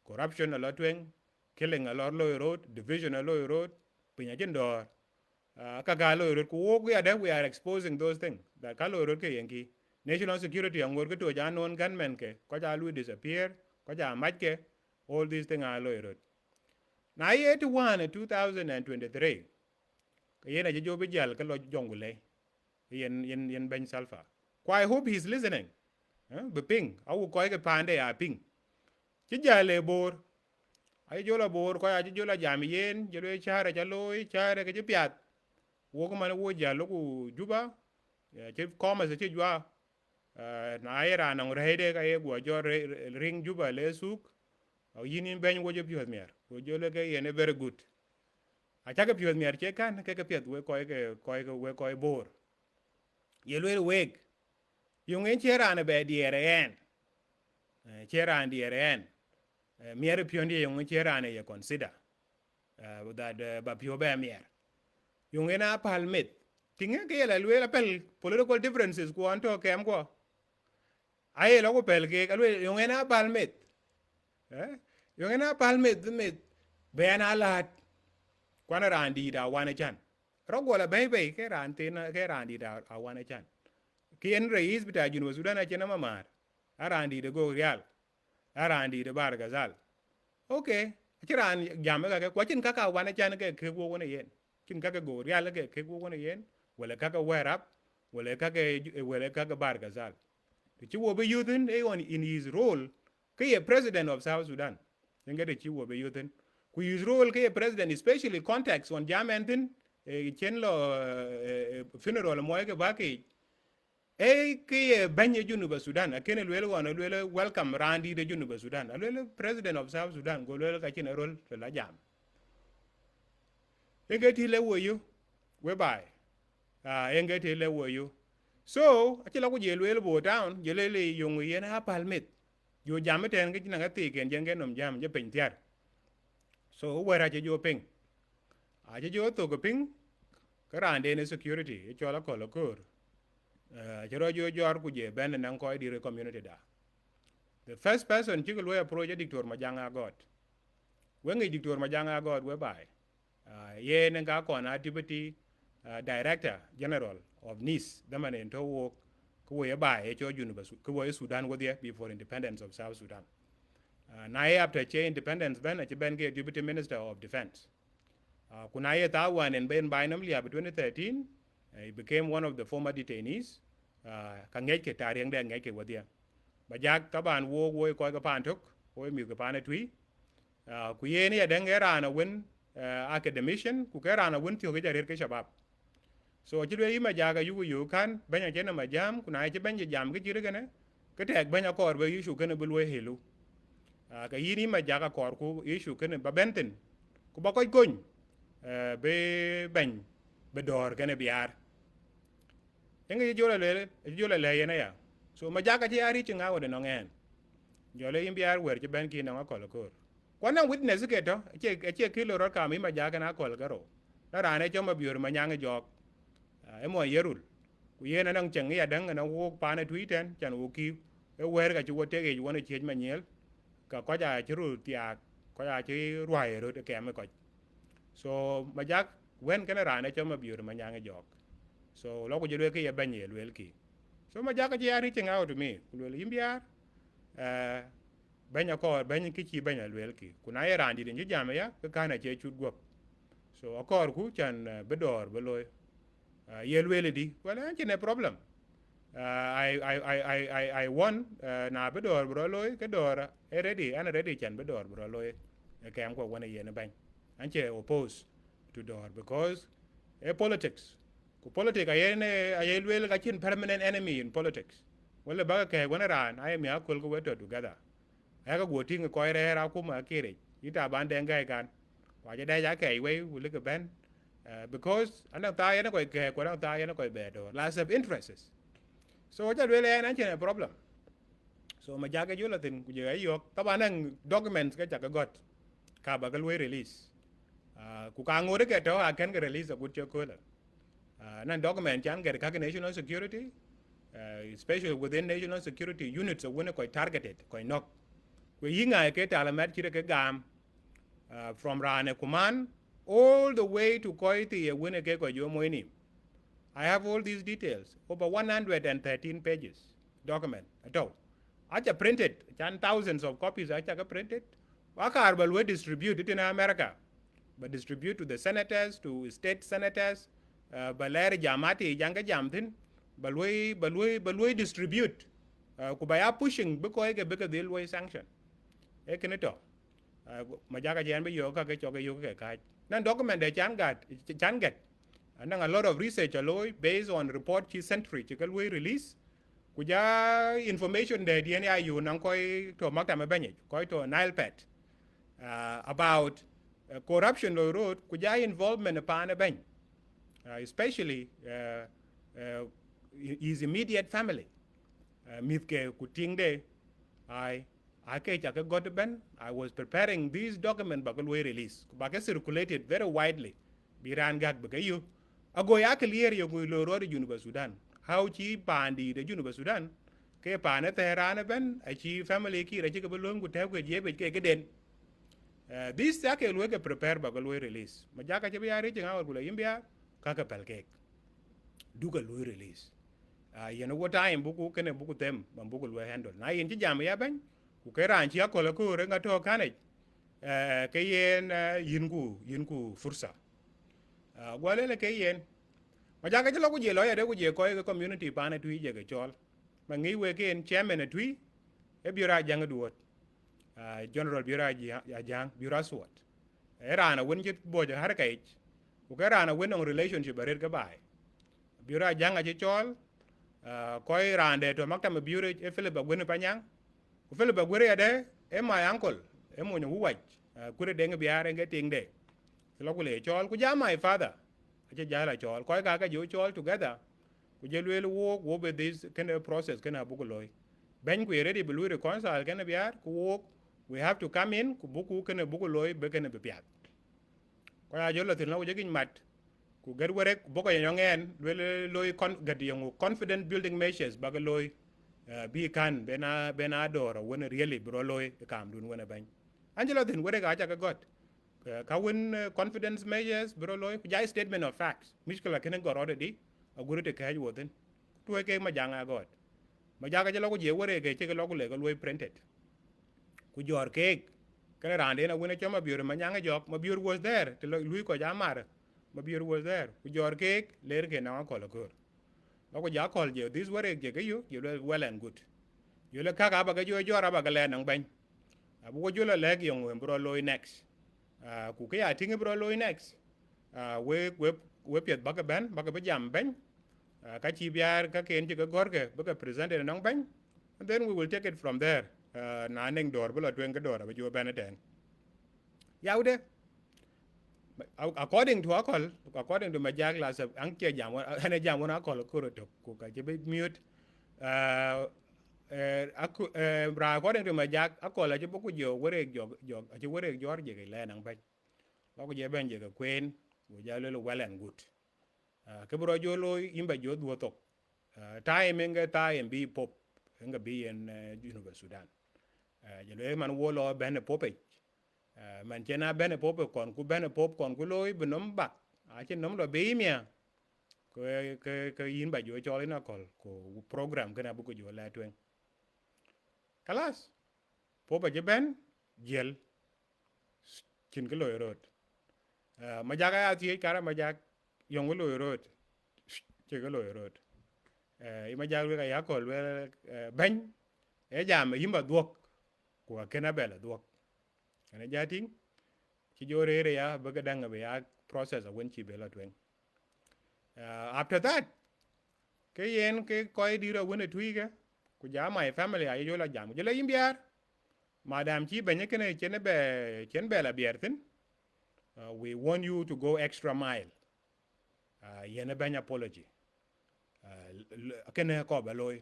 corruption a lot twen killing a lot loy road division a loy road pinya jendor ka ga loy road ku we are exposing those things that ka loy road ke yenki national security angor ke to janon gunmen ke ko ja lu disappear ko ja mach ke all these things are loy road na ye to 2023 yena je jobe jal ka lo jongule yen ben Salva ko I hope he's listening be ping au ko ke pande ya ping ci jale bor ay jola bor ko ya jola jam yen jelo chara jaloy chara ke piat wo ko man wo jalo ku juba ci koma se ci jwa na era na rede ka ye go jor ring juba le suk au yinin ben wo je piot mer wo jole ke yene very good a chaga piot mer che kan ke piet we ko bor yelo weg yung en chera na be diere en chera diere en mier piondi yung chera ne ye consider that ba pio be mier yung en palmet tinga ke la lwe la pel political differences ko anto kem ko ay lo ko pel ke lwe yung en palmet yung en palmet met be na lat kwana randi da wana chan rogola bebe ke rantina ke randi da wana chan kien rais bita junub Sudan a chena mamar arandi de go real arandi de bar gazal okay chiran jamme ka ko chin kaka wana chan ke go wona yen chin kaka go real ke go wona yen wala kaka werap wala kaka bar gazal the chi wo be yuthin e on in his role ke president of South Sudan nge de chi wo be yuthin ku his role ke president especially context on jamentin chen lo funeral mo ke baki ke banye junuba Sudan akene lwelo wana lwelo welcome randi de junuba Sudan lwelo president of South Sudan go lwelo ka chine role la jam engeti le woyu whereby engage le wo you so achila ku je lwel bo town je le yung yen ha palmit yo jam ten ke na ti ken jen nom jam je pen tiar so wera je jo ping a je jo to ko ping karande ne security e chola ko lokor je ro jo jor ku je ben nan ko di community da the first person chikul we approach dictor majanga god when dictor majanga god whereby ye ne ga ko na activity director general of NIS daman en to work ko we ba e cho university ko we Sudan wo there before independence of South Sudan na after che independence ben che ben ke deputy minister of defense kuna ye ta wan en ben bainam liya 2013 he became one of the former detainees ka ngej ke tarieng de ngej ke wo there ba jak taban wo ko ga pan tok wo mi ga pan tui ku ye ne den era na win academician ku ka era na win tio ga jarir ke shabab so chidwe ima jaga yugu yu kan banya chena majam kuna che banya jam ke chire gane ke tek banya kor be issue kene bulwe helu ka yini ma jaga kor ku issue kene ba benten ku ba koy kony be bany be dor kene biar engi jola le yena ya so ma jaga che ari chinga wode no ngen jole im biar wer che ben ki no ko kor kwana witness ke to che kilo ro ka mi ma jaga na kol garo na rane choma biur ma nyang jok emo yerul ku yena nang chang ya dang na wo pa na tweeten chan wo ki e wer ga chu wo te ge wona che ma nyel ka ko ja chru tia ko ja chi ruai ro ke me ko so ma jak wen kana rane choma biur ma nyang jok so lo ko jwe ke ya banye lwel ki so ma jak ji ari chinga to me ku lwel imbia banya ko banya ki chi banya lwel ki kuna ya randi din jama ya ka kana che chut gop so akor ku chan bedor beloy yelwele di wala chine problem I won na bedor bro loy ke dor ready and ready chan bedor bro loy ke am ko wona yen ban anche oppose to dor because politics ku politics ayelwele ka chin permanent enemy in politics wala ba ke wona ran ay mi akol ko weto together ay ka go ting ko era ku ma kire ita ban den gai kan wa je dai ja ke we wule ke ben because anang ta yana ko ke ko anang ta yana ko be do lots of interests so ja really an anche problem so ma jaga yo latin ku je ayo ta banang documents ka jaga got ka ba galwe release ku ka ngore ke to a ken release a good ko la nan document chan get ka national security especially within national security units of when ko targeted ko knock ku yinga ke ta la met chire ke gam from rane kuman all the way to Koiti Wineke Koyomoini. I have all these details, over 113 pages document at all. I just printed, thousands of copies I just printed. Wakar will distribute it in America, but distribute to the senators, to state senators, Baler Jamati, Yanga Jamtin, Balwe distribute. Kubaya pushing because they'll way sanction. Ekenito. Majaga Janbe Yoga Choga Yoga. Nan document de chan get and a lot of research alloy based on report chi century chikal we release kuja information de dna you nan koy to makta me banye koy to Nile pet about corruption lo road kuja involvement upon a ben especially his immediate family mitke kuting de I was preparing these documents back we release. Back circulated very widely. Biran gag bagayu. Ago ya clear yo lo ro de University Sudan. How chi pandi de University Sudan. Ke pane Tehran ben a chi family ki re chi ke belum ku te ku je be ke den. This ya ke lo ke prepare back we release. Majaka che biya re chinga ku le imbia ka ka pel ke. Du ka lo release. You know what time buku kene buku tem buku lo handle. Na yin chi jam ya ben ku ke ran chi akola ku re ngato kanai ke yen yinku fursa gwale le ke yen ma jaga jelo ku je lo ya de ku je ko community pa na tui je ke chol ma ngi we ke en chairman tui e biura jang duot general biura jang biura swat era na won je bo je har kai ku ke ran won on relationship bare ke bai biura jang a je chol ko ran de to makta me biura e Philip agwen panyang Philip Agwere ade my uncle mo nyu wach kure denge biare nge ting de lo kule chol ku ja my father che jala chol ko ka jo chol together ku je lwel wo be this kind of process kana bu ko loy ben ku ready bu reconcile kana biar ku wo we have to come in ku bu ku kana bu ko loy be kana be piat ko ya jo la tin lo je kin mat ku gar wore bu ko yongen lwel loy kon gad yongu confident building measures ba ko loy bi kan bena doro wona really bro loy kam dun wona ban angelo tin wore ga ka got ka win confidence measures bro loy ku jai statement of facts miskala kenen go already a guru te kaj woten to ke ma janga got ma jaga jelo ko je wore ke che lo ko le ko loy printed ku jor ke kana rande na wona choma biur ma nyanga jok ma biur was there te lui ko jamar ma biur was there ku jor ke ler ke na ko lo ko ko ja kol je this wore je ke you well and good yo le kaka ba ga jo jora ba ga le nang ban abu ko jo le le yong bro loy next ku ke ya tinga bro loy next we piet ba ga ben ba ga jam ben ka chi biar ka ken je ga gor ke ba ga present nang ban and then we will take it from there na neng dor bula twen ga dor ba jo ben den yaude according to akol according to majak la sab ang ke jam ane jam wona akol ko ro ko ka je be mute ra according to majak akol je boku jo wore jo je wore jor je ke le nang ban ba ko je ben je ga queen wo ja le well and good ke bro jo lo imba jo duo tok time nga time bi pop nga bi en University Sudan je le man wo lo ben popej man chena ben pop kon ku ben pop kon ku loy benom bak a chen nom lo be mia ke yin ba jo cho le na kol ko program kana bu ko jo la twen kalas pop je ben jel chin ke loy rot ma jaga ya ti kara ma jag yong loy rot che ke loy rot ma jag we ka ya kol we ben e jam yimba duok ko kena bela duok kana jating ki jore re ya baga danga be ya process a wenchi bela twen after that ke yen ke koy dira wona tuiga ku ja my family ay yo la jam jela yimbiar madam chi benye kene chen bela biertin we want you to go extra mile yen benya apology kene ko ba loy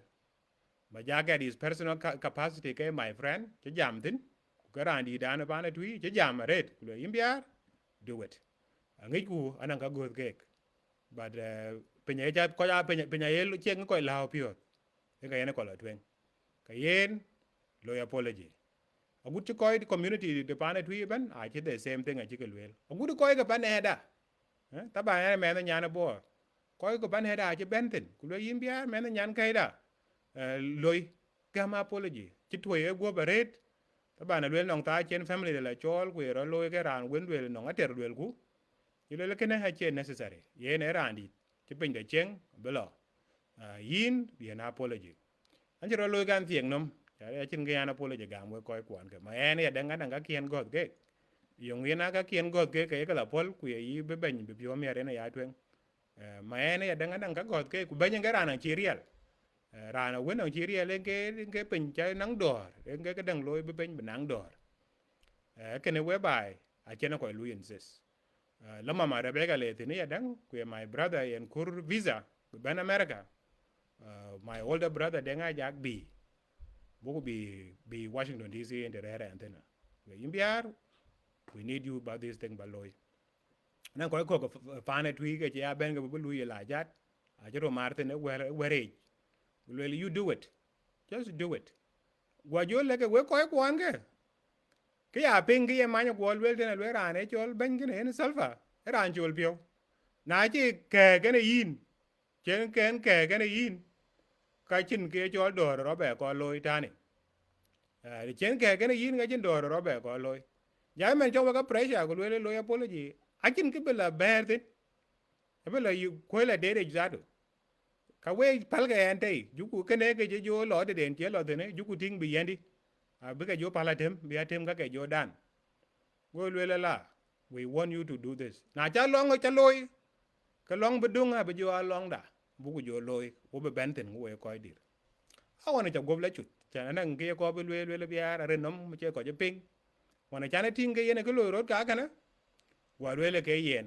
ma jaga his personal capacity ke my friend che jam tin garandi dana bana tui che jam red lo yimbiar do it ngi ku anan ka god kek but penya ja ko ja penya yel chen ko lao pio e ka yen ko la twen ka yen lo apology a good ko community de bana tui ban a che the same thing a che kelwel a good ko ga ban heda ta ba ne me na nyana bo ko ko ban heda che bentin ku lo yimbiar me na nyan kai da loy gama apology che toye go baret ta bana lwel nong ta chen family de la chol ku ro loy ke ran wen lwel nong ater lwel ku yile le kene ha chen necessary ye ne randi che pin de chen belo yin ye na apology an ro loy gan tieng nom ya chin ge an apology gam we koy kwan ke ma en ya dangan nga kien god ke yong ye na ka kien god ke ke la pol ku ye be ben be bio me re na ya twen ma en ya dangan nga god ke ku ben ge ran chi riel rana wen on chi riel ke pin cha nang dor ke dang loy be ben nang dor ke ne we bai a chen ko lu insist lama ma rebega le tini ya dang ku my brother en kur visa ben America my older brother denga jak bi boku bi Washington DC in the rare antenna we imbiar we need you about this thing baloy nan ko fane tui ke ya ben ga bu lu ya la jat a jero martin were well you do it just do it gwa jo le ke we ko kwan ke ya ping ke ma nya gol wel tena le rane chol ben ke ne salfa ran chol pio na chi ke ne yin chen ken ke ne yin ka chin ke chol do ro be ko loy tani chen ke ne yin ga chin do ro be ko loy ya men cho ga pressure ko le loy apology a chin ke bela bertin bela you ko la de exacto ka we pal ga ente juku kene ke jo lo de den tie lo de ne juku ting bi yendi bi ka jo pala tem bi atem ka ke jo dan go le la we want you to do this na cha long cha loy ka long bedung ha bi jo long da bu ku jo loy wo be benten we ko dir a wona cha gob la chut cha nan ke ko bi le bi ara re nom che ko je ping wona cha ne ting ke yene ko loy rot ka kana wa le ke yen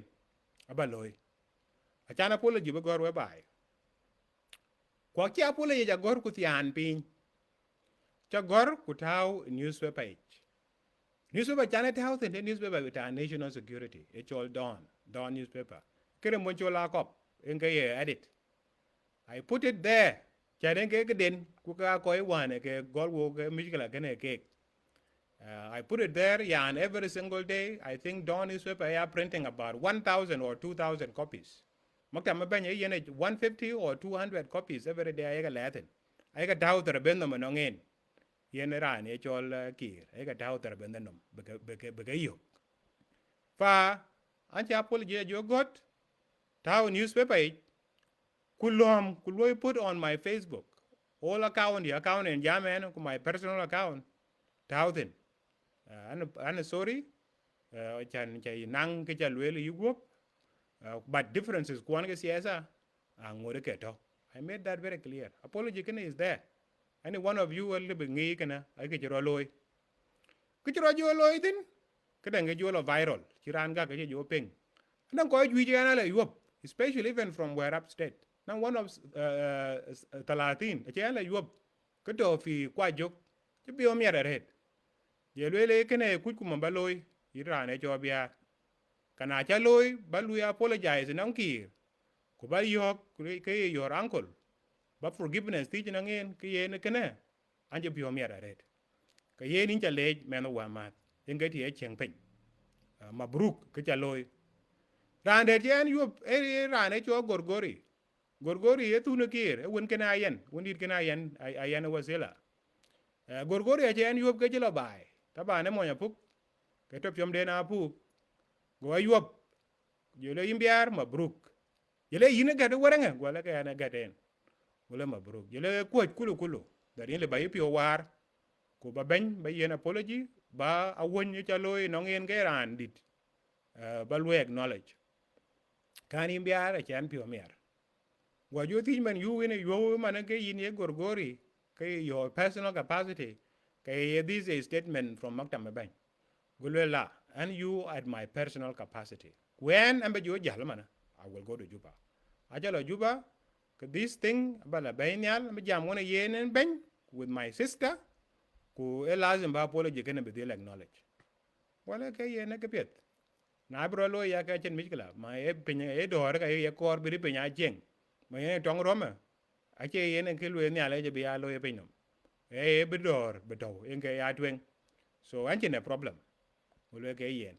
aba loy achana apology be gor we bai kwa ki apology ja gor ku tian pin cha gor ku tau newspaper newspaper chana tau the newspaper with our national security it's all Dawn newspaper kere mo chola kop enga ye edit I put it there chaden ke den ku ka ko wane ke gor wo ke mijkala kene ke I put it there, yeah, and every single day, I think Dawn newspaper are printing about 1,000 or 2,000 copies. Makta mabanya yene 150 or 200 copies every day. I got Latin. I got doubt that bend them anongin. Yene ran e chol Kiir. I got doubt that bend them bega yo. Fa anti apology you got Tao newspaper kulom kuloi put on my Facebook. All account, the account in Jamen, my personal account. Thousand. I'm sorry. Chan chay nang ke chalwele yugo. But differences kwan ke siasa angore keto. I made that very clear. Apology kene is there. Any one of you will be ngi kana ay ke jiro loy. Ke jiro jo loy din. Kadang ke jo lo viral. Chiran ga ke jo ping. Nang ko ju ji ana le yup. Especially even from where upstate. Nang one of talatin. Che ana yup. Keto fi kwa jok. Che bi o mi red. Ye lele kene kuj ku mamba loy. Irane jo Biar. Kana cha loy balu apologize nang Kiir ko ba yok ke your uncle ba forgiveness ti nang en ke ye ne kene anje bio mi red ke ye nin cha le men wa ma engati e cheng pen mabruk ke cha loy rande jen yup e rane cho gorgori e tu ne Kiir e won kena yen won dit kena yen ayen wasela gorgori e jen yup ke jelo bai ta ba ne mo nya puk ke to pyom de na puk go yup yele Biar mabruk yele yine gade waranga wala ka na gaden wala mabruk yele ko kulu dari le bayi pio war ko ba ben ba yena apology ba awon cha loy no ngien ke ran dit ba lo acknowledge kan Biar a chan pio mer wa jo ti man yu ne yo man ke yin ye gorgori ke your personal capacity ke this is a statement from maktam ban gulela and you at my personal capacity when ambe jo jalmana I will go to Juba ajalo Juba this thing bala bainal me jam wona yenen ben with my sister ku elazim ba apology kana be acknowledge wala ke yene ke pet na bro lo ya ka chen mikla ma e pinya e dor ka ye kor bi pinya jeng ma ye tong roma a che yene ke lu ne ale je bi alo ye pinyum e be dor be do en ke ya twen so anchen a problem wala ke yen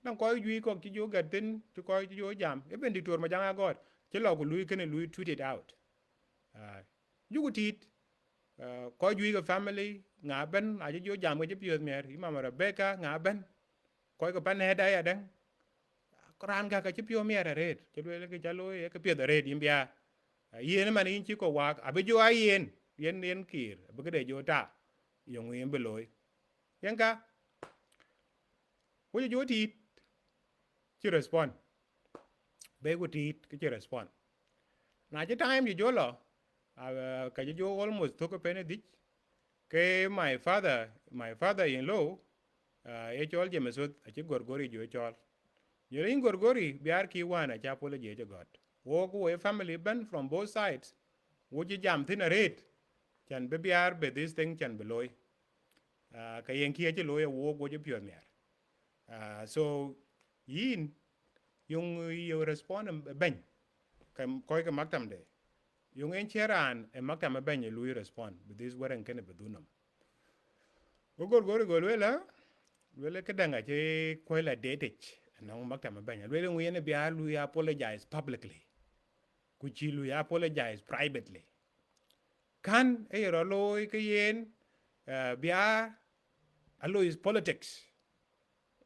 nang ko yu ko ki jo gatin to ko jo jam e ben ditor ma janga god che lo ko lui kene lui tweet it out you go tit ko yu ko family nga ben a jo jam ko je piot mer mama Rebecca nga ben ko ko pan he da ya den kran ga ka che pio mer red che le ke jalo e ke piot red Biar yen man in chi ko wa abe jo yen Kiir be ke de jo ta yo ngin be loy yen ka wo jo tit chi respond be go tit ke respond na che time jo lo ka jo almost to ko pene dik ke my father in law e chol je mesut a che gorgori jo chol ye rin gorgori Biar ki wana cha apology je god wo ko e family ban from both sides wo ji jam thin a red chan be Biar be this thing chan be loy ka yen ki che loy wo go je pio mer so yin yung you respond ben kam koy ka maktam de yung en cheran e maktam ben ye lui respond with this weren kene bedunam go wela ke danga che koy la detech no maktam ben wela nguyene Biar lui apologize publicly ku chi lui apologize privately kan e ro loy ke yen Biar allo is politics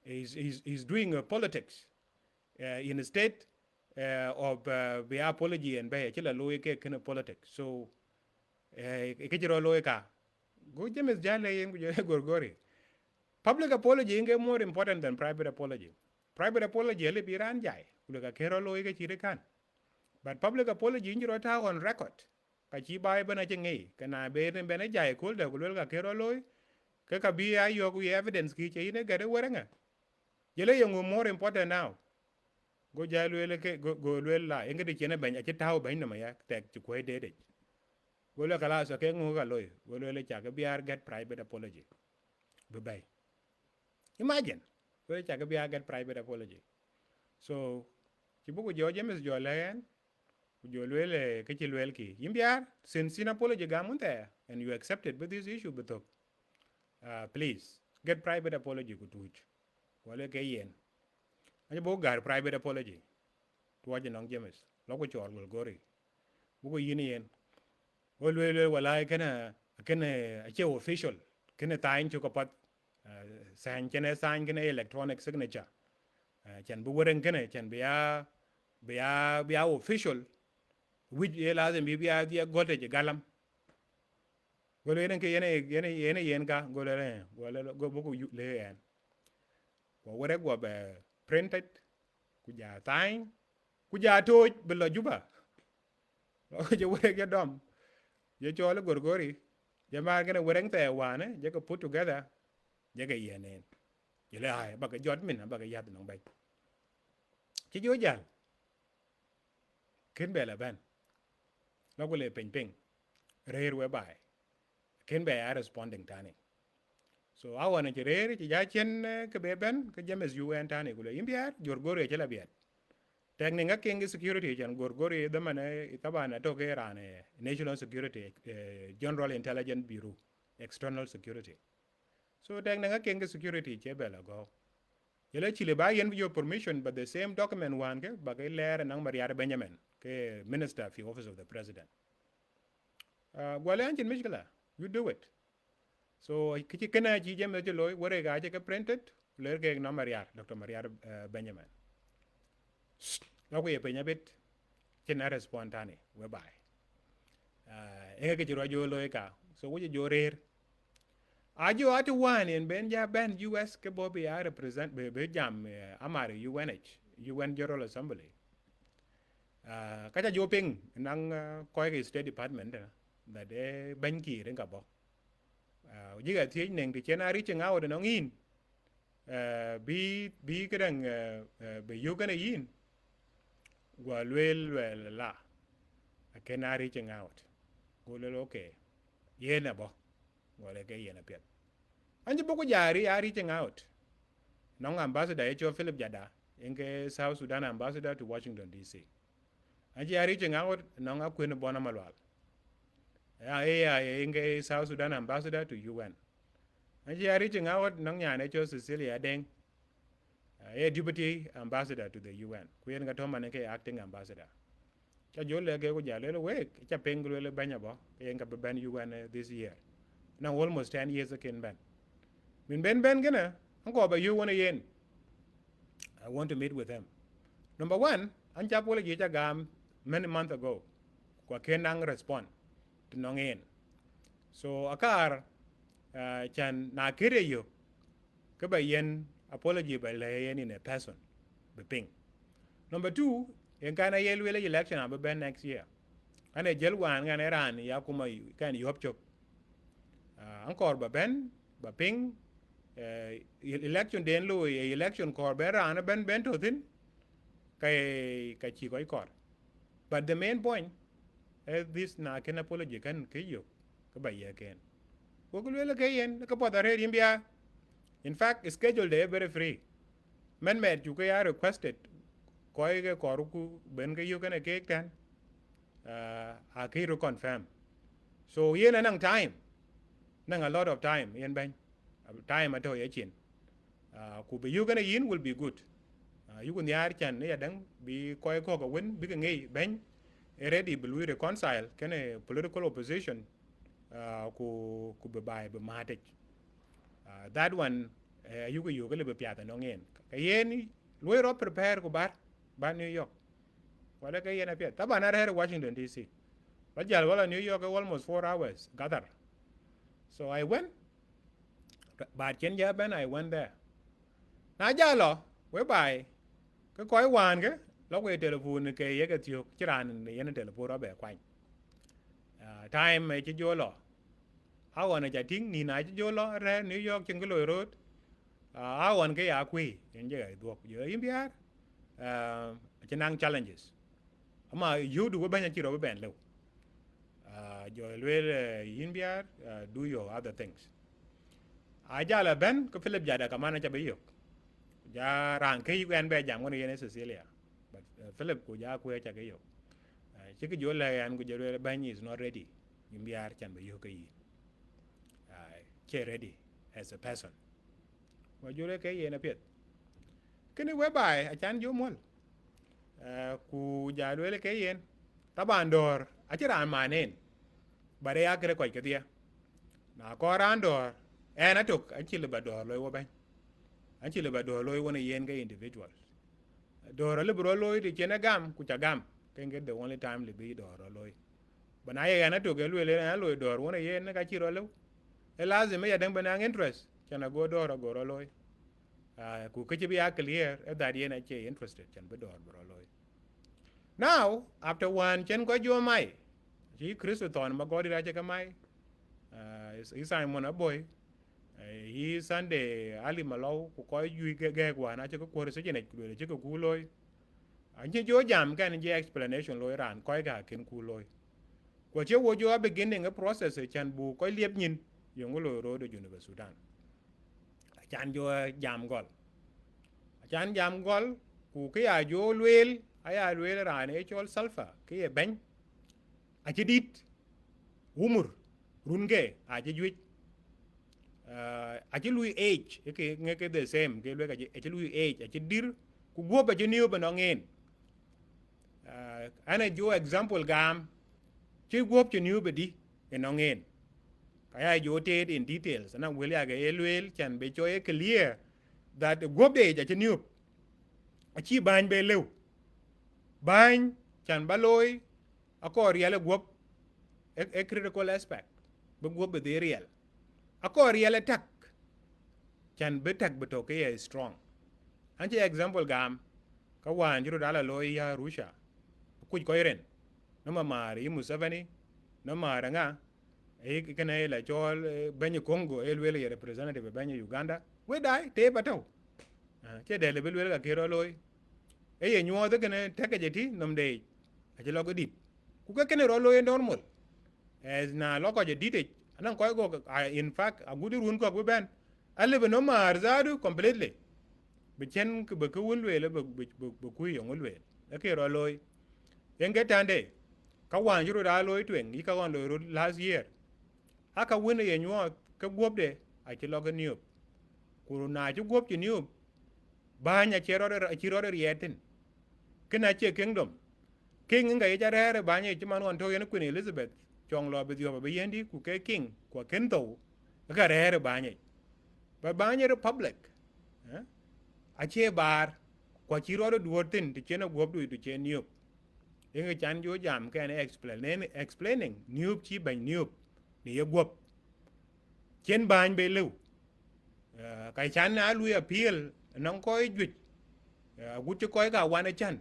is doing politics in the state of the apology and by chila loy ke kana politics so ke jiro loy ka go jemes jale yen go gorgori public apology is more important than private apology le biran jai ku ka kero loy ke chire kan but public apology jiro ta on record ka chi bai bana chengi kana be ne bana jai ko da ku ka kero loy ke ka bi ayo ku evidence ki che ne gade weranga yele yung more important now go ja lwele ke go lwele la inga de chene banya che taw banya ma ya tek chu ko de go le kala so ke ngu ga loy go lwele cha ke biar get private apology bye bye. Imagine go cha ke biar get private apology. So chi bu go jo James jo len jo lwele ke chi lwele ki imbiar since sin apology ga mun te and you accepted with this issue but please get private apology ku tuch wale ke yen ani bo gar private apology tuwaje nong James lo ko chor gol gori bu ko yin yen o lwele wala kana che official kana tain chu ko pat san chene san kana electronic signature chan bu woren kana chan biya official which ye lazim bi biya dia gote je galam gole ren ke yene yen ka gole ren gole go bu ko le yen ko wore go be printed ku ja tain ku ja to belo juba je wore ke dom je chole gorgori je ma gane wore te wane je ko put together je ke yenen je le ai ba ke jot min ba ke yat nong bay ci jo jal ken be la ben lo ko le ping rer we bay ken be are responding tani so I want to rer ci ja chen ke be ben ke James UN tani ko le imbiar gorgori je la biet tekning nga king security jan gorgori da mane tabana to ke rane national security general intelligence bureau external security so tekning nga king security che bela go yele chile ba yen your permission but the same document wan ke ba ke ler nang Maria Benjamin ke minister fi office of the president gwale anjin mishkala you do it so kichi kana ji jem je loy wore ga je ke printed ler ke na Maria Dr. Maria Benjamin lo ko ye penya bit chena respond tani we bye e ke jiro jo loy ka so wo jo rer ajo ati wan en ben ja ben US ke bobi ya represent be jam amare UNH UN General Assembly kaja jo ping nang ko ke State Department da de banki ren ka bo jiga thi neng ti chena ri chenga o de nong in bi kedang be yu kana yin gwa lwel la kena ri chenga out go le okay yena bo wale ke yena pet anje boko jari ari chenga out nong ambassador echo Philip Jada inge South Sudan ambassador to Washington DC anje ari chenga out nong akwen bona malwal inge South Sudan ambassador to UN anje ari chenga out nong nyane cho Cecilia Deng deputy ambassador to the UN kwen ga to maneke acting ambassador cha jole ke ko jale we cha penglo le banya bo ke nga ben UN this year now almost 10 years again ben min ben gana anko ba you wanna yen I want to meet with them number 1 an cha pole ji cha gam many months ago ko kenang respond to nongen so akar chan na kire yo ke ba yen apology by le yen in a person be ping number 2 en kana yelwele election abe ben next year ane jelwan ngane ran ya kuma kan yop chop ankor ba ben ba ping election den lo election kor be ran ben to thin kai chi koi kor but the main point is this na ken apology kan kiyo ka ba ye ken ko lwele ke yen ka poda re rimbia in fact schedule day very free men met you ka requested koi ke koruku ben ke yo kan ke kan a kiro confirm so yen anang time nang a lot of time yen ben time ato ye chin ku be you gonna yin will be good you kun yar chan ne dang bi koi ko ka win bi ngai ben ready be we reconcile can a political opposition ku be bai be matic that one you go le be piata no ngin ka yen lo ro prepare ku ba New York wala ka yen apia tabana re Washington DC but jal wala New York almost 4 hours gather so I went but chen ja ben I went there na jalo we bai ka koi wan ke lo we telephone ke ye ka tiok chiran ne yen telephone ro be kwan time me chi jo lo awan ja ting ni na chi jo lo re New York chen ko lo road awan ke ya kwi en je duok je Biar chenang challenges ama you do banya chiro ben lew jo lwel yin biar do your other things ajala ben ko Philip jada kamana cha be yok ja ran ke yen be jam woni yen Cecilia but Philip ko ja ko cha ke yok chi ke jo la yan ko jo lwel ban is not ready yin biar chan be yok yi che ready as a person wa jo le ke yen apet kini we bai achan jo mol ku ja lwel ke yen taban dor achiran manen bare ya kre ko ke dia na ko ran dor en atok achile ba dor loy wo ban achile ba dor loy wona yen ga individuals dor le bro loy de chena gam ku cha gam ken get the only time le bi dor loy bana ye na to ke lwel na loy dor wona yen ga chiro lo e lazim ya dang bana interest chana go dor go loy ku ke bi ya clear that yen ache interested chan be dor bro loy now after one chen ko jo mai ji Kristo ton ma godi ra che kamai Simon aboy he Sunday ali malo ku ko yu ge kwa na che ko ko se ne ku le che ko ku loy anje jo jam kan je explanation loy ran ko ga ken ku loy ko che wo jo beginning a process chan bu ko liep nyin yo lo ro do University of Sudan chan jo jam gol ku ke ya jo lwel aya lwel ran e chol Salva ke ben a che dit umur runge a che juj a che lui age ke ngeke the same ke lwe ka che lui age a che dir ku go ba che niu ba no ngin ana jo example gam che go che niu ba di e no ngin kaya jo te in details na wel ya ga elwel chan be cho e clear that go be a che niu a chi ban be lew ban chan ba loy a ko riele go a critical aspect be go be the real a ko riele tak chan be tak be to ke strong anche example gam ka wan juro dala loy ya Russia ku ko iren no ma mari Museveni no mara nga e kana la chol benye Congo elwele ye representative benye Uganda we dai te bato che de le belwele ka kero loy e ye nyuo de kana take jeti nomde a che logo dit ku ka kene ro loy normal as na logo je dit anan ko go in fact a gudu run ko be ben alle be no mar zadu completely be chen be ku wulwele be ku yo wulwele e kero loy yen getande ka wan juro da loy twen yi ka wan loy last year aka wene ye nyuo ka gwobde a che logo niop ku na che gwob che niop banya chero rietin kena che kingdom king nga ye jare banya che man on to yen Queen Elizabeth chong lo be dio be yendi ku ke king ku kento ka rere banya ba banya republic a che bar ku chero duotin ti chena gwob du ti chen niop yen chan jo jam ka ne explaining niop chi ban niop ni ye gwob chen ban be lew kai chan na lui appeal nong koy juj gut che koy ga wan chan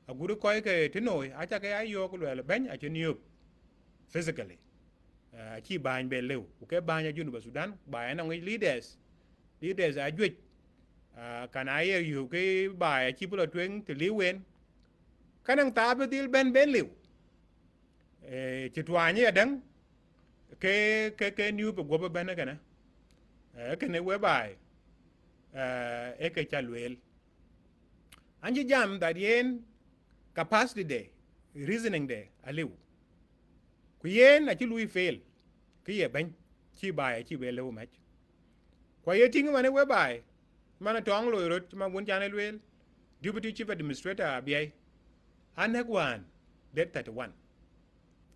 a gut koy ke tinoi a cha ke ayo ko le ben a chen yup physically chi ban be lew ku ke ban ya University of Sudan ba na ngi leaders a juj kana ye yu ke ba chi pulo twen te liwen kanang ta be dil ben lew chi twanye dang ke new be go ben kana ke ne we bai e ke chalwel anji jam that yen capacity de reasoning de aliu ku yen a chi lui fail ki ye ban chi bai chi be lew match ko ye tinga mane we bai mana tong lo rot ma won chane lwel deputy chief administrator bi anegwan det 31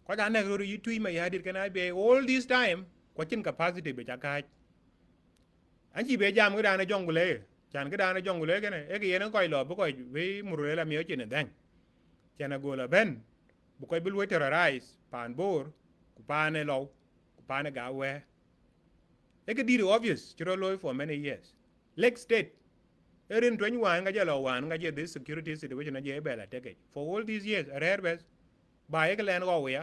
ko da ne ro yi tui ma ya dir kana be all this time ko chin capacity be jaka anji be jam ga na jongule chan ga na jongule kene e ke yen ko lo bu ko we murule la mi o chin den chana go la ben bu ko bil we terrorize pan bor ku pan lo ku pan ga we e ke di obvious chiro lo for many years Lake State erin 21 ga jalo wan ga je this security situation je be la take for all these years rare bes ba e ke len go we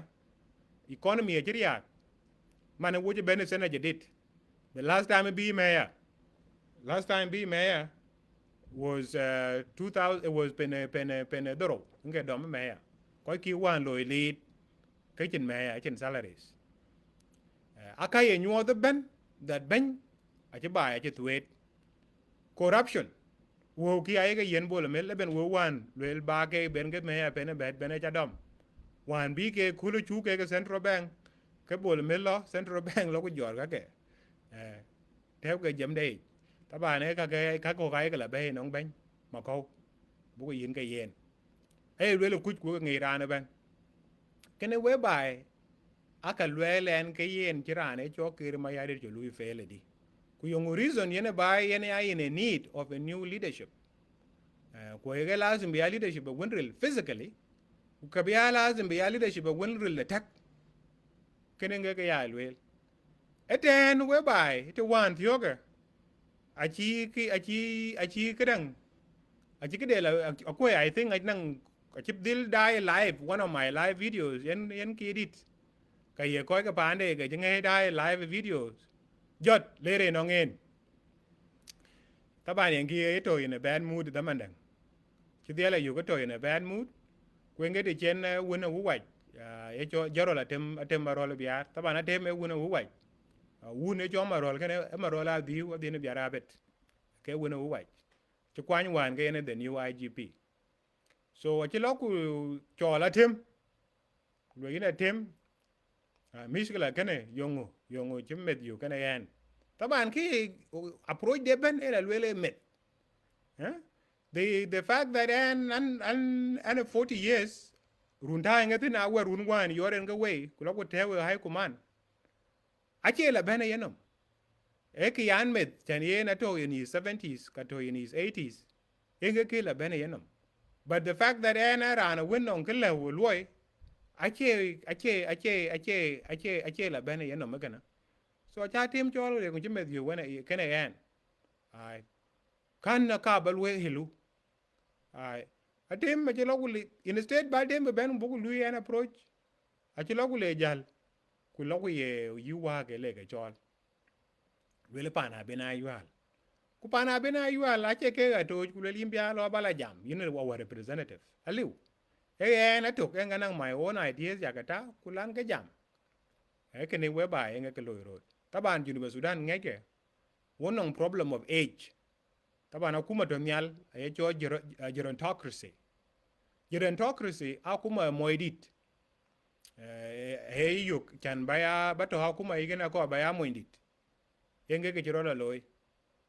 economy e jiria man wo je ben sena je dit the last time be mayor was 2000, it was pen doro nge dom me ya ko ki wan lo lead cái chừng mẹ ở trên salaries akai ye nyuo the ben that ben a che bai a che tuet corruption wo ki ai ga yen bol mel ben wo wan wel ba ke ben ke me ben bet ben cha dom wan bi ke kulu chu ke central bank ke bol mel lo central bank lo ko jor ka ke theo cái dầm đây ta bà này các cô gái cái là bé nó bánh mà câu bố cái yên cái yên ấy rồi là cút của người ra nữa bạn cái này với bài aka lwelen ke yen kirane cho kir ma yade cho lui fele di ku yung reason yene ba yene ay in a need of a new leadership ko yege lazim biya leadership a winril physically ku ka biya lazim biya leadership a winril attack kene nge ke ya lwel eten we bai te wan thioga achi kedang achi kede la ko I think nang achi dil die live one of my live videos yen ki edit cái gì coi cái bản đây cái nghe đây live videos jot lere nó nghe ta bạn yang kia tôi in a bad mood da man dang chứ dia làอยู่cái tôi in a bad mood quên cái đi trên win a wuwai e cho jaro la tem marol biar ta bạn tem e win a wuwai wun e cho marol cái này marol a diu di ne biar abet cái win a wuwai cho quan wan cái này the new IGP so chỉ lo ku cho la tem rồi cái tem miskala kene yongo chimmet yu kene yan taban ki approach de ben ela lwele met the fact that and 40 years runda ngati na wer run wan yoren ga way kula ko tewe hay kuman ache la ben yenom e ki yan met tan ye na to in his 70s ka to in his 80s enge ki la ben yenom but the fact that ana rana winnon kala loy ache la bene yeno magana so cha tim cholo le kun chimet yu wana kene yan ai kan na ka balwe hilu ai atim ma chelo kuli instead ba dem ben bugu lu yan approach a chelo kule jal ku lo ye yuwa ke le ke chol wele pana bena yual ku pana bena yual ache ke ga to ku le limbia lo bala jam yin wa representative aliu na tok en ganang my own ideas yakata kulan ke jam ke ne we ba en ke loy road taban University Sudan ngeke wonong problem of age taban akuma to nyal e cho gerontocracy akuma moidit yuk chan baya bato akuma igena ko baya moidit en ke chiro la loy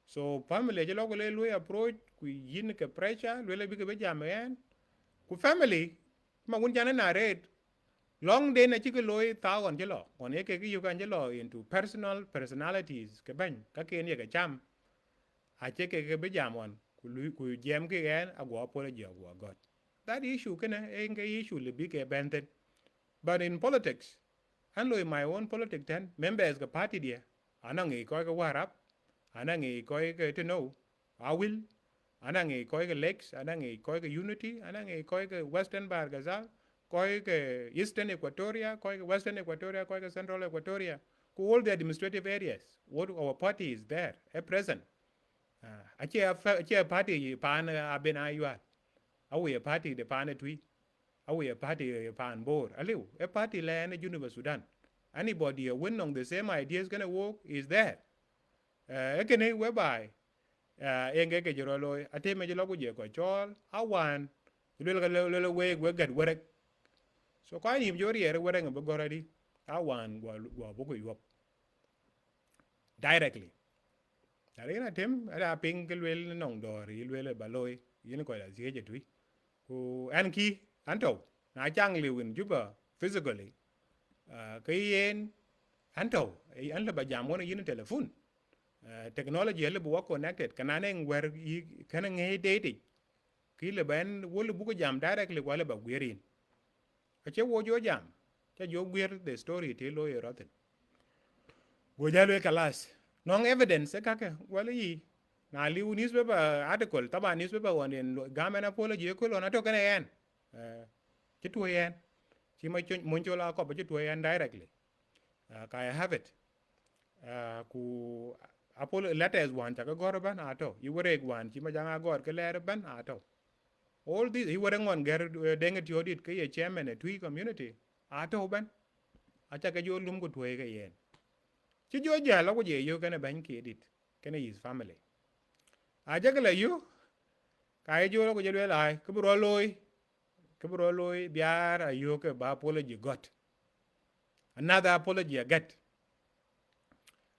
so family je logo le loy approach ku yin ke pressure le bi ke jam en ku family mà quân cha nó nà rệt long day này chỉ cái lối tao còn chứ lo còn cái yêu can chứ lo into personalities cái bánh các cái này cái chăm chứ cái bây giờ mà ku jam cái agua apology agua god that issue cái này cái issue là bị cái benton but in politics anh lôi my own politics then members cái party dia anh nghĩ coi cái warap anh nghĩ coi cái to know I will anh nghĩ coi cái lex anh nghĩ coi cái unity anh nghĩ coi cái western bar gazal coi cái eastern equatoria coi cái western equatoria coi cái central equatoria all the administrative areas what our party is there at present ache party pan aben aywa awe party de pan tui awe party pan bor aliu a party land University Sudan anybody win on the same ideas gonna work is there ekene whereby enge ke jiro loy ate me jilo ku je ko chol awan le we get werek so kwa ni jori ere werek be goradi awan go bu ko yop directly arena tem ada ping ke le nong dori le baloy yin ko la je je tui ku anki anto na chang liwin juba physically ke yen anto an le ba jam wona yin telephone technology le bu connected kanane wer kana nge date ki le ben wo le bu ko jam directly wala ba gwerin ache wo jo jam cha jo gwer the story te lo yeroten go jalo kalas non evidence ka ke wala yi na liu newspaper article taba newspaper one in gamen apology ko lo na to kana yen ke to yen chi ma mon chola ko ba to yen directly ka I have it ku apolo letters one chaka gor ban ato iwere one chi majanga gor ke letter ban ato all these iwere ngon ger denget yodit ke ye chairman e twi community ato ban acha ke jo lum ko twe ke yen chi jo jalo ko je yo kana ban ke dit kana his family aja ke la yo ka jo ko je le ai ke bro loy biar ayo ke ba apology got another apology I get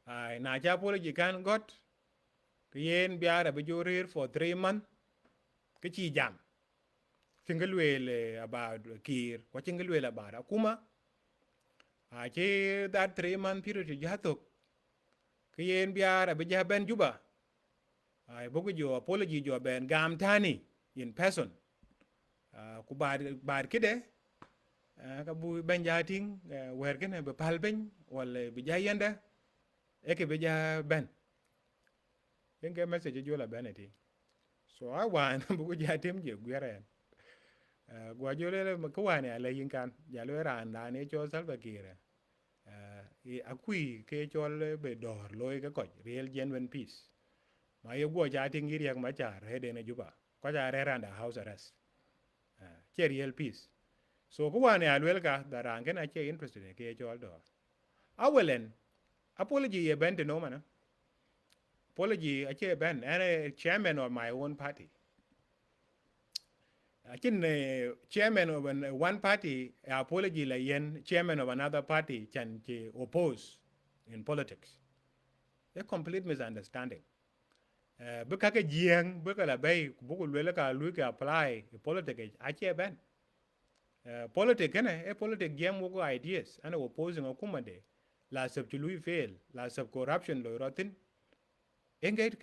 ai na cha apology kan got ke yen biar be jo rir for 3 months ke chi jam chingelwele about Kiir ko chingelwele about akuma a che that 3 month period ja tok ke yen biar be ja ben juba ai bogo jo apology jo ben gam tani in person ku bar kide ka bu ben ja ting wer gene be palben wala be ja yenda e ke be ja ben yen ke message jo la beneti so I want bu ja tem je gwere gwa jo le ko wane ala yin kan ja le ran da ne cho Salva Kiir akui ke cho be dor loy ka ko real genuine peace ma ye gwo ja ting iri yak ma char he de ne juba ko ja re ran da house arrest che real peace so ko wane alwel ka da ran ken a che interested ke cho do awelen apology ye ben de no mana apology a che ben and chairman of my own party Akin chairman of one party apology la yen chairman of another party can oppose in politics. A complete misunderstanding. Buka ke jiang buka la bay buku lele ka lui ka apply politics ache ben. Politics kene politics jiang buku ideas and opposing okumade la sub lui fail la sub corruption lo rotin. Engage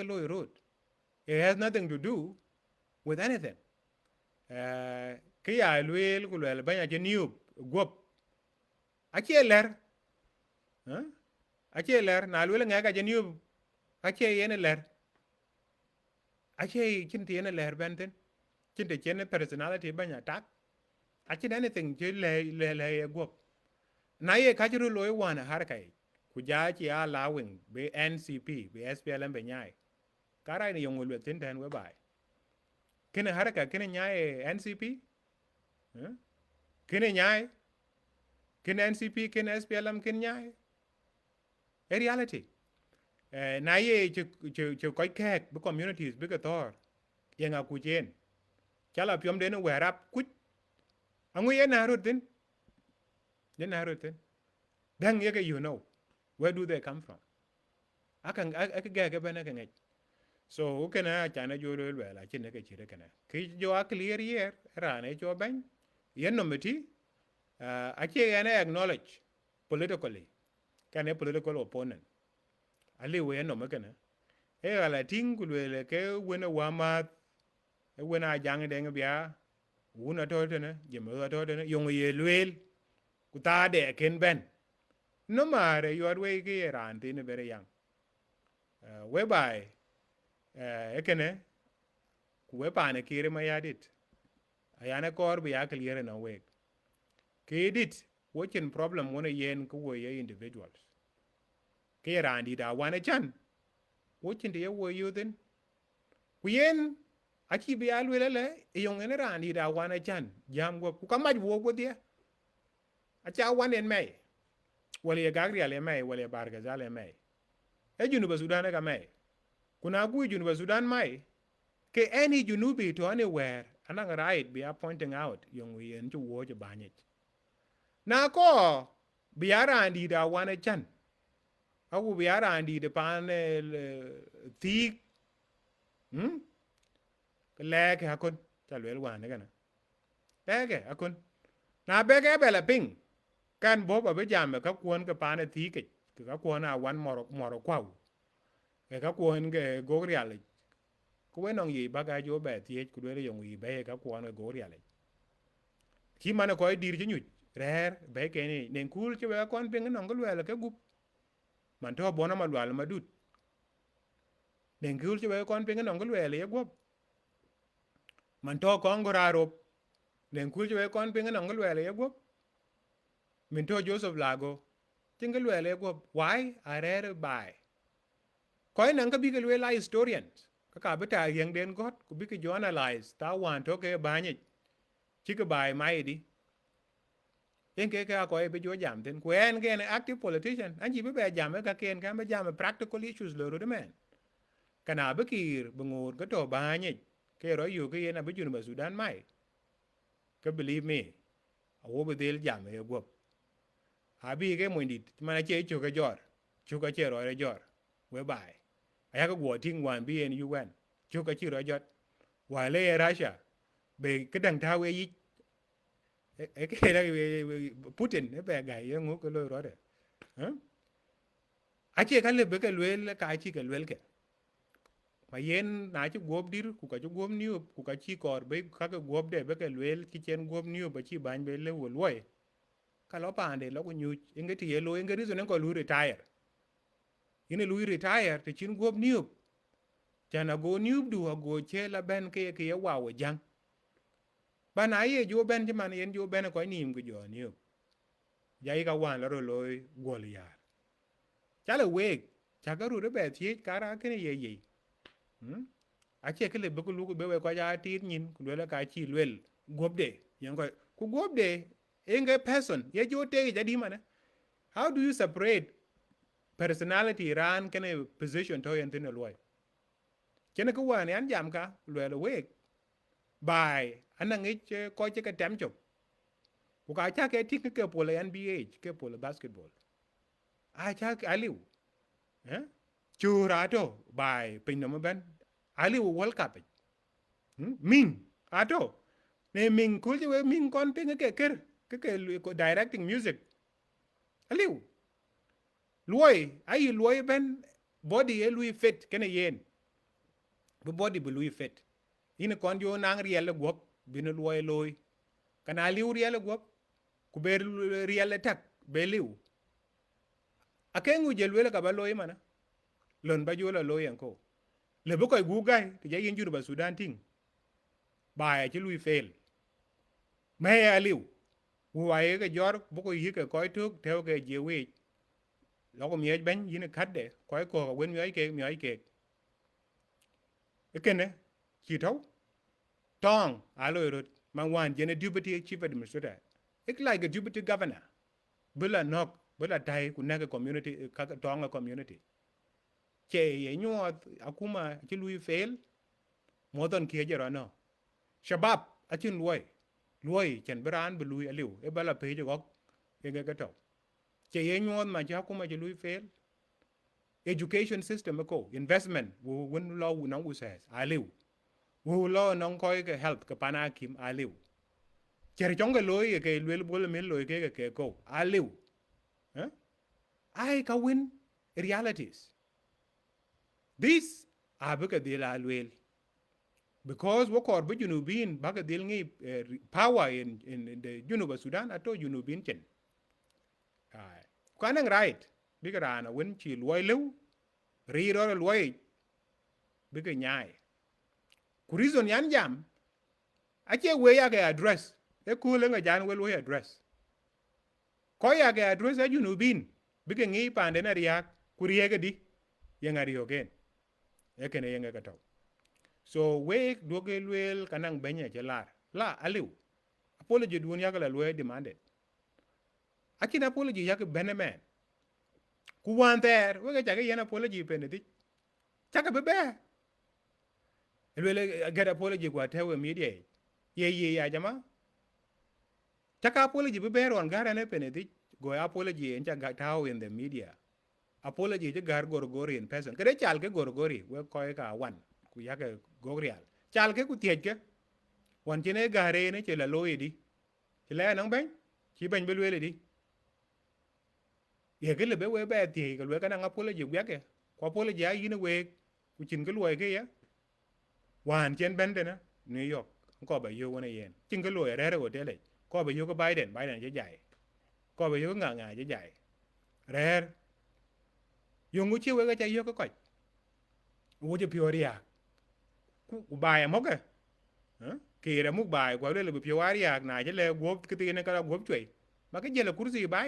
lo road. It has nothing to do with anything. Cái ai luyện của luyện bây giờ chỉ nhiều gộp à chia lэр à chia lэр nào luyện nghe cái chỉ nhiều à chia yên lэр à chia chính tiền lэр bên trên chính để trên personality bây giờ tag à chia anything chỉ lệ gộp nãy cái chỉ lối quan har cái của giá chỉ allowing be NCP be SPLM be nhai cái này dùng luyện tin đen với bài kene haraka kene nyai NCP kene nyai kene NCP kene SPLM kene nyai a reality na ye che koi kek bu communities bu ka tor yenga ku chen chala pyom den werap ku angu ye na rutin then ye you know where do they come from akan ga bana kan so kana chana jo lo la chin ne ke chire kana ki jo a clear here rane jo ban yen no meti a che yana acknowledge politically kana political opponent ali we no me kana e ala ting ku le ke wena wa ma e wena jang de ngabia una to to ne je mo to to ne yong ye lwel ku ta de ken ben no mare your way ke ran tin very young whereby ekene kuwe pane kire ma yadit ayana kor bi yakal yere na weg kedit watching problem wona yen ko wo ye individuals ke randi da wana chan watching de wo yuden ku yen aki bi alwele le yong ene randi da wana chan jam go ku kamaj wo go dia acha wanen mai wala ye gagri ale mai wala ye barga zale mai e junu ba sudan ka mai kuna ku Junuba Sudan mai ke any Junubi to anywhere anang right be pointing out yung yen to wo je banyi na ko biara andi da wana chan aku biara andi de pan ti leke hakun chalwel wana kana leke hakun na beke bela ping kan boba be jam ka kuon ka pan ti ke ka kuon a wan moro kwau ka kuon ke gorial ku wenong yi baga jo be tie ku le yong yi be ka kuon ke gorial ki mane ko dir ji nyu rer be ke ni nen kul che be kon ping nong le ke gup man to bona ma lwal madut nen kul che be kon ping nong le ye gup man to ko ngoraro nen kul che be kon ping nong le ye gup min to Joseph Lago tinga le ye gup why are bai koi nang ka bi ka lwe la historians ka beta yang den got ku bi ka journalize ta wan to ke banye chi ka bai mai di en ke ka ko be jo jam den ku en ke an active politician an ji be jam ka ken ka be jam practical issues lo ro de men kana be kir be ngur ka to banye ke ro yu ke na be jun ba Sudan mai ka believe me a wo be del jam e go abi ke mo ndi mana che chu ka jor chu ka che ro re jor we bai aya ka go ting wan bi en UN chu ka chi ro jot wa le Russia be cái đằng thao ấy cái là Putin nó về gài ngô cái lối đó đấy à chị cái lối cái lối là cái chị cái lối cái mà yên nãy chú gốp đi cụ cái chú gốp nhiều cụ cái chị cọt với các cái gốp đấy với cái lối cái trên gốp nhiều với chị bán với lối lối cái lối bàn đấy lối cái nhiều những cái thì lối những cái reason nó gọi lối retire những lối retire thì chín gốp nhiều cho nó go nhiều đùa go chơi là bên cái wow jang ban ai jo ben man yen jo ben ko nim ko jo ni jai ka wan la ro loy gol ya cha le we cha ga ru de be ti ka ra ke ye ye a che ke le bu lu be we ko ja ti nyin ku le ka chi lwel gob de yen ko ku gob de enge person ye jo te ja di mana how do you separate personality ran kene position to yen tin loy kene ko wan yan jam ka lwel we bài anh đang nghĩ coi cái tem chụp của cả cha cái thích cái bộ là NBA cái bộ là basketball ai cha cái ai liu chưa ra đâu bài bình nó mới bên ai liu World Cup mình à đâu này mình cứ chứ mình còn tiếng cái directing music ai liu lùi ai lùi bên body ấy lùi fit cái này yên body bị lùi fit ina kon jo nang riel gop bin loy loy kana liu riel gop ku ber riel tak be liu akengu jelwela ka ba loy mana lon ba jo la loy anko le bu koy gu gai ti ja yin jur ba Sudan ting ba ci lui fail me ya liu waye ga jor bu ko yi ka koy tuk tew ke je we lo ko miej ben yin kat de koy ko wen mi ke ekene chỉ thấu tong alo rồi mà hoàn chỉ là deputy chief administrator it's like a deputy governor bula nok bula tai kuna cái community các tong a community che ye nyo akuma chỉ lui fail modon kia giờ nó shabab achin luoi chen bran bu lui aliu e bala pe jo gok cái to che ye nyo mà chỉ akuma chỉ lui fail education system ko investment wo won lo wo nong wo says aliu wo lo nong koy ke help ke pana kim aliu cher chong ke loy ke lwel bol men loy ke ko aliu ai ka win realities this abuka dil alwel because wo kor bu junubin baga dil ngi power in the Junuba Sudan ato junubin chen ai kanang right bigarana win chi loy lew ri ro loy biga nyai ku reason yan jam ache we ya ke address e ku le nga jan we lo address ko ya ke address a junubin biga ngi pande na riak ku riega di yang ari ogen e kene yang ka taw so we doge lwel kanang benya che la aliu apology duon ya la lo demanded akina apology ya ke benemen ku wan ter we ga yana apology penedi chaka bebe elwele get apology kwa tewe media ye ya jama chaka apology bebe ron gara ne penedi go apology en chaka taw in the media apology je gar gorgori in person kare chal ke gorgori we ko ka wan ku ya ke gorial chal ke ku tiej ke wan chene gare ne chela loyi di chela nang ben chi ben belwele di ye ke le be we be ti ke we ka nang apology we ke ko apology ya yin we ku chin ke loy ke ya wan chen ben de na New York ko ba yo wona yen chin ke loy re ho tele ko ba yo ko Biden je jai ko ba yo nga je jai re yo ngu chi we ga cha yo ko ko wo je pioria ku ba ya mo ke ki ra mu ba ko le pioria na je le go ke ti ne ka go chwe ma ke je le kursi ba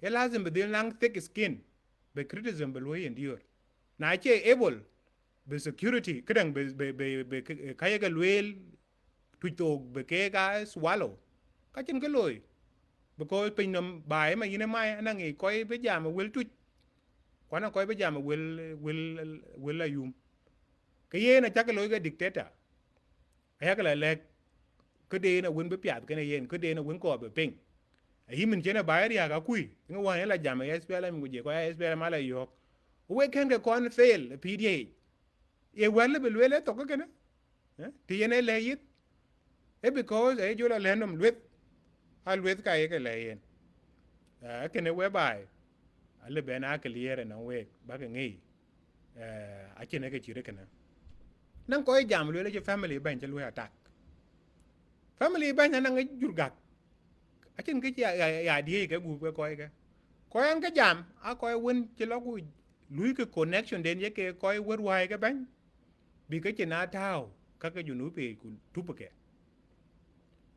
e lazim be dil nang thick skin be criticism be loy endure na che able be security kadang be kaya ga luel tuito be ke ga swallow ka chen cái loy because pin nam bai ma ina mai na ngi koi be jam wel tu kwa na koi be jam wel la yum cái ye na chắc loy ga dictator ay ka la le cái de na win be piat cái này yen cái de na win ko be ping hi min chena bai ya ga kui ngo wa la jam ya SPLM ngu je ko ya SPLM ala yo we can ga kon fail PDA e wala be lele to ka na ti yene le yit e because e jola le nom lwet al wet ka ye ke le yen ke ne we bai ale be na clear na we ba ke ngi a chene ke chire kana nan ko jam lele je family ban je lu attack family ban na ngi jurgat a chen ke ya die ke gu ko an ke jam a ko win che lo gu lui cái connection đến với cái coi worldwide cái bánh vì cái chuyện nào thao các cái junub pe ku tupu ke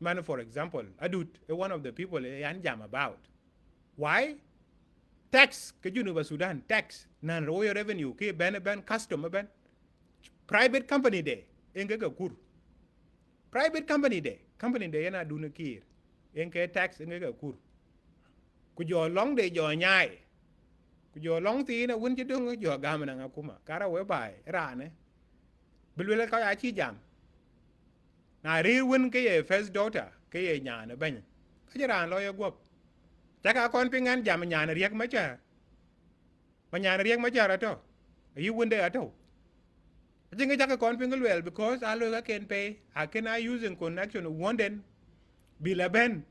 man for example adut one of the people anh jam about why tax cái junub Sudan tax nan royal revenue cái ben custom ben private company de en cái kur private company de yana du na kir en cái tax en cái kur ku jo long de jo nhai ku jo long ti na win chi dung jo ga ma na kuma kara we bai ra ne bilwele ka ya chi jam na ri win ke ye first daughter ke ye nya na ban ka jara lo ye gop ta ka kon pingan jam nya na riek ma cha ma nya na riek ma cha ra to yi win de ato jinga ja ka kon pingal well because alo ka ken pay a ken I using connection wonden bila ben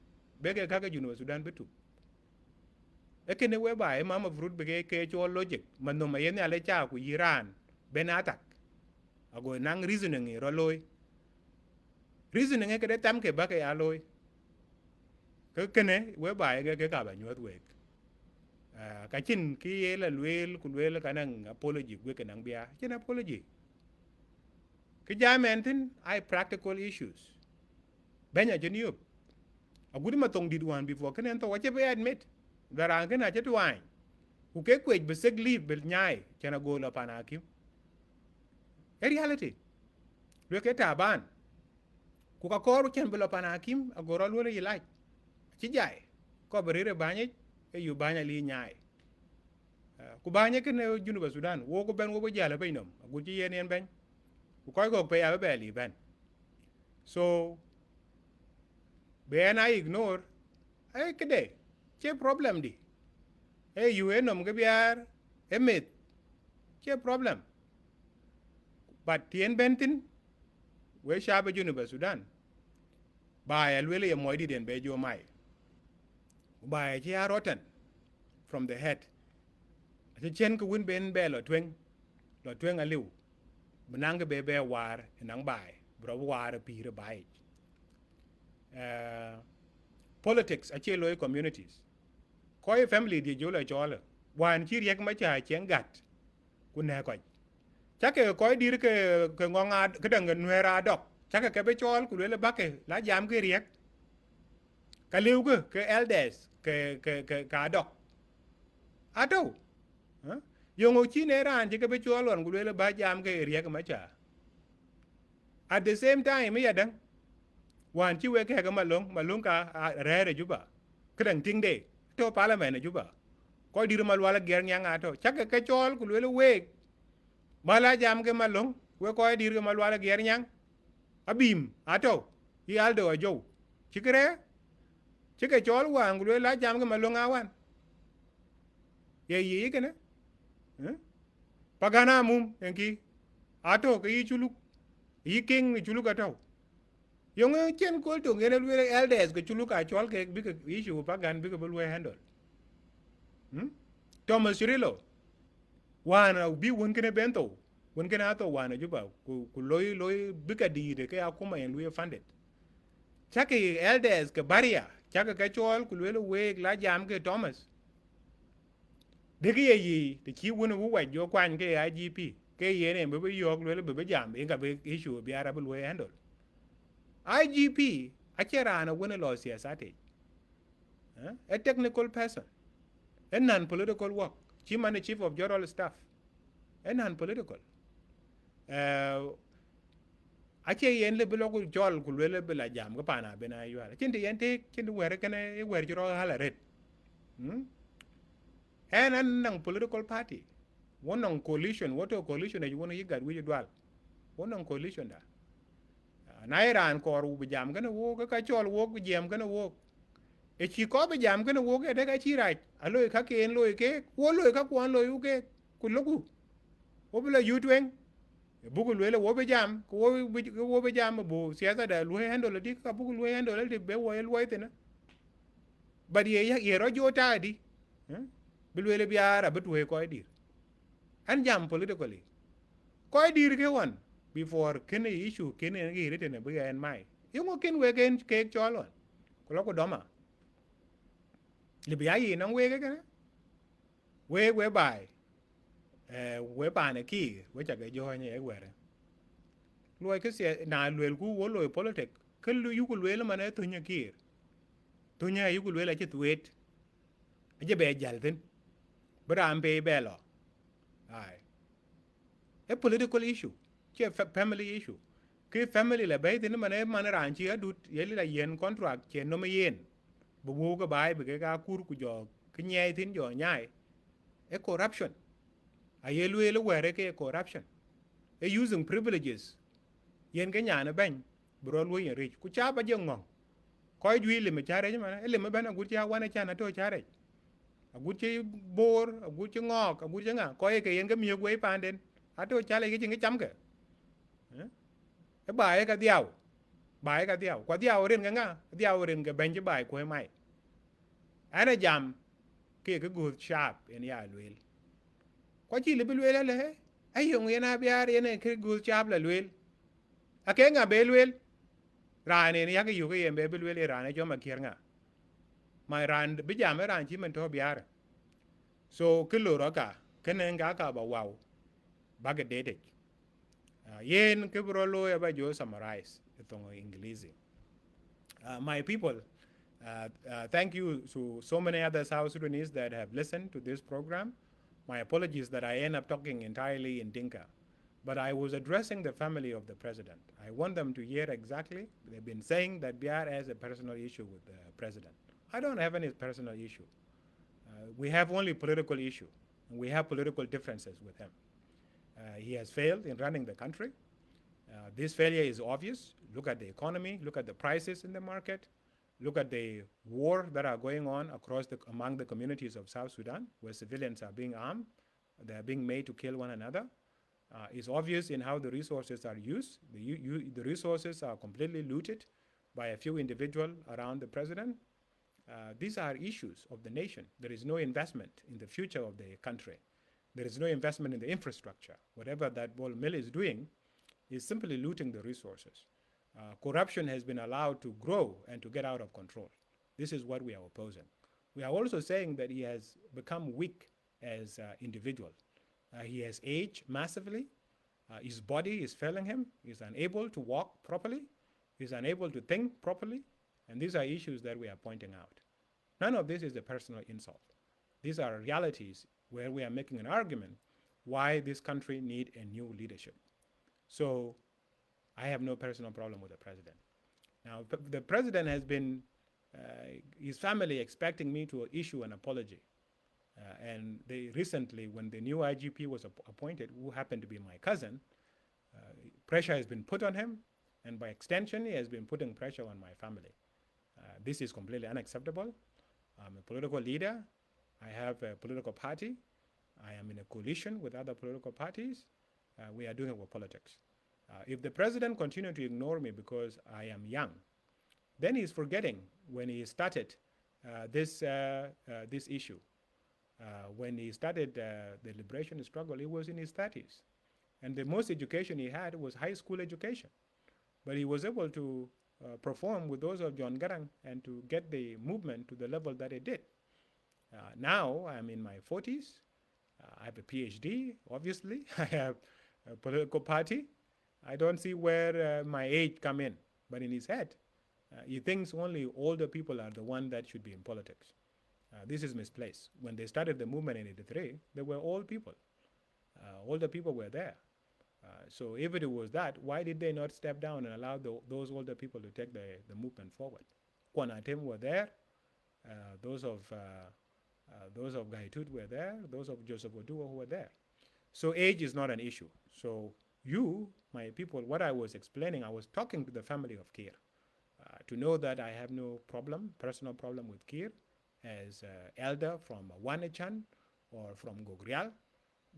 bege ka junu Sudan betu ekene we bai mama fruit bege ke cho logic man no mayen ale cha ku Iran benatak ago nang reasoning ro loy reasoning ke de tam ke ba ke aloy ke kene we bai ke ka ba nyot we ka chin ki ye la luel ku luel ka nang apology we ke nang bia chin apology ke jamen tin I practical issues benya jeniup agudi ma tong didwan before kenen to wache be admit darang kana che twan ku ke kwej be seg leave be nyai chana go la panakim e reality lo ke taban ku ka koru chen be la panakim agoro lo le yilaj chi jai ko berire banye e yu banya li nyai ku banye kene Junuba Sudan wo ko ben wo jala be nom agudi yenen ben ku koy go pe ya be li ben so be na ignore ay kede che problem di e yu enom ke biar emet che problem but tien bentin we shabe Junuba Sudan ba ya lwele ya moidi den be jo mai ba ya che rotten from the head che chen ko win ben be lo twen aliu benang ke be war nang bai bro war pi re bai politics ache loy communities koi family di jola chola wan chi riek ma cha chen gat ku ne ko chake koi dir ke ngonga ke dang nwera dok chake ke be chol ku le ba ke la jam ke riek ka liu ke elders ke ka dok ato yongo chi ne ran je ke be chol on ku le ba jam ke riek ma cha at the same time ya dang wan chi we ke ga malong ka re juba kedang ting de to parliament juba ko dir malwala ger nyang ato chake ke chol ku le we mala jam ke malong we ko dir ke malwala ger nyang abim ato yi aldo ajo chikre chike chol wan ku le la jam ke malong awan ye yi ke ne pagana mum enki ato ke yi chuluk yi king ni chuluk ato yung chen ko to ngene lwe elders ke chulu ka chol ke bi ke issue pa gan bi ke lwe handle Thomas Chirilo wana bi won kene bento won kene ato wana juba ku loy bi ka di de ke akuma en lwe funded chake elders ke baria chake ke chol ku lwe we la jam ke Thomas de ke yi de chi won wu wa jo kwan ke IGP ke yene be yok lwe be jam en ka be issue bi ara be lwe handle IGP achera na wona lo siyasate a technical person a non political work chief of general staff, and non-political. Uh, ache yen le bilo ku jol ku le bila jam ko pana bena yuara chinde yen te chinde were kene wer jiro hala red and nang political party one on coalition what a coalition you want to yigat wi dwal one on coalition da na iran ko ru bi jam gana wo ka chol wo ku jam gana wo e chi ko bi jam gana wo ke de ka chi raj aloy ka ken loy ke wo loy ka kwan loy u ke ku loku wo bila yutwen bugu lwele wo be jam ko wo be jam bu siasa da lwe handle di ka bugu lwe handle di be wo lwe tena but ye ro jota di bi lwele biara but we ko dir an jam politically ko dir ke won before kene issue kene gi rete ne bi en mai yungo ken we ken ke cholon ko lo ko doma li bi ayi nan we ke we bai we ba ne ki we cha ke jo nye e were lôi cái xe na lôi cú vô lôi politics cái lôi yêu lôi là mà nó tôi nhớ yêu lôi là chết tuyệt cái bé giàu tin bữa am bé bé lo ai a political issue chứ family issue cái family là bé thì nó mà nó ràng chi á đút vậy là yen contract chuyện nó mới yen bố bố cái bài bị cái cú của giờ cái nhai tin giờ nhai a corruption ai lôi là where cái corruption a using privileges yen cái nhà nó bánh bro lui yen rich ku cha ba jeng ngong koy dwi le me chare ma le me bana gut ya wana cha na to chare agut chi bor agut chi ngok agut chi nga koy ke yen cái miyo gwei panden a to chale cái ching cái cham ke cái bài cái diao kwa diao ren nga diao ren cái ben chi bài ko mai ana jam ke good sharp en ya luel kwa chi le luel le ay yong yen a biar yen ke good sharp la luel a ke nga be luel rane ni yake yuke yembe be luel rane jo ma kier nga mai ran bi jam ran chi men to biar so ke lo ro ka kene nga ka ba wow ba ge dede yen ke bro lo ya ba jo summarize to English my people thank you to so many other South Sudanese that have listened to this program. My apologies that I end up talking entirely in Dinka. But I was addressing the family of the president. I want them to hear exactly. They've been saying that Biar has a personal issue with the president. I don't have any personal issue. We have only political issue. And we have political differences with him. He has failed in running the country. This failure is obvious. Look at the economy. Look at the prices in the market. Look at the war that are going on among the communities of South Sudan, where civilians are being armed. They are being made to kill one another. It's obvious in how the resources are used. The resources are completely looted by a few individuals around the president. These are issues of the nation. There is no investment in the future of the country. There is no investment in the infrastructure. Whatever that ball mill is doing is simply looting the resources. Corruption has been allowed to grow and to get out of control. This is what we are opposing. We are also saying that he has become weak as an individual. He has aged massively. His body is failing him. He's unable to walk properly. He's unable to think properly. And these are issues that we are pointing out. None of this is a personal insult. These are realities where we are making an argument why this country needs a new leadership. So I have no personal problem with the president. Now, the president has been, his family expecting me to issue an apology. And they recently, when the new IGP was appointed, who happened to be my cousin, pressure has been put on him, and by extension, he has been putting pressure on my family. This is completely unacceptable. I'm a political leader. I have a political party. I am in a coalition with other political parties. We are doing our politics. If the president continues to ignore me because I am young, then he's forgetting when he started this issue. When he started the liberation struggle, he was in his 30s. And the most education he had was high school education. But he was able to perform with those of John Garang and to get the movement to the level that it did. Now I'm in my 40s. I have a PhD, obviously. I have a political party. I don't see where my age come in. But in his head, he thinks only older people are the one that should be in politics. This is misplaced. When they started the movement in 83, they were old people. Older people were there. So if it was that, why did they not step down and allow those older people to take the movement forward? Kwanatim were there. Uh, those of uh, those of Gaitut were there. Those of Joseph Oduwa who were there. So age is not an issue. So you, my people, what I was explaining, I was talking to the family of Kiir to know that I have no problem, personal problem with Kiir as elder from Wanechan or from Gogrial.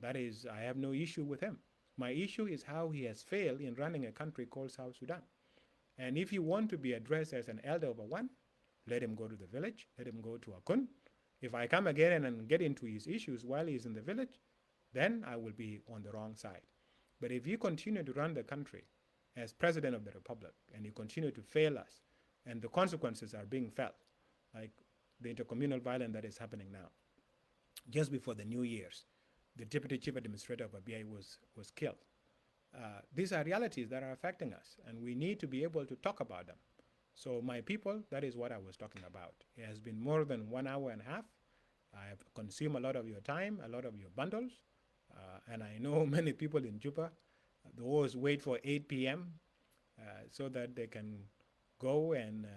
That is, I have no issue with him. My issue is how he has failed in running a country called South Sudan. And if you want to be addressed as an elder of a one, let him go to the village, let him go to Akun. If I come again and get into his issues while he's in the village, then I will be on the wrong side. But if you continue to run the country as president of the republic and you continue to fail us, and the consequences are being felt, like the intercommunal violence that is happening now, just before the New Year's, the deputy chief administrator of Biar was killed. These are realities that are affecting us, and we need to be able to talk about them. So my people, that is what I was talking about. It has been more than 1 hour and a half. I have consumed a lot of your time, a lot of your bundles, and I know many people in Juba, they always wait for 8 p.m. So that they can go and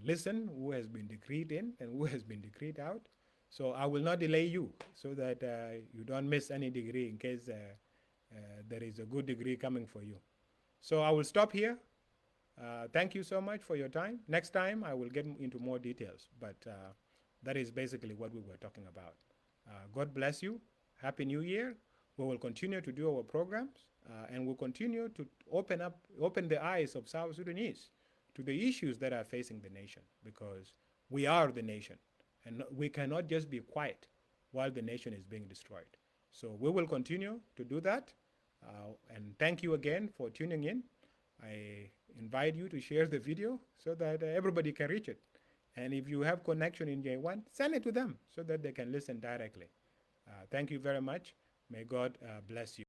listen who has been decreed in and who has been decreed out. So I will not delay you so that you don't miss any degree in case there is a good degree coming for you. So I will stop here. Thank you so much for your time. Next time I will get into more details, but that is basically what we were talking about. God bless you. Happy New Year. We will continue to do our programs and we'll continue to open the eyes of South Sudanese to the issues that are facing the nation, because we are the nation and we cannot just be quiet while the nation is being destroyed. So we will continue to do that. And thank you again for tuning in. I invite you to share the video so that everybody can reach it. And if you have connection in J1, send it to them so that they can listen directly. Thank you very much. May God bless you.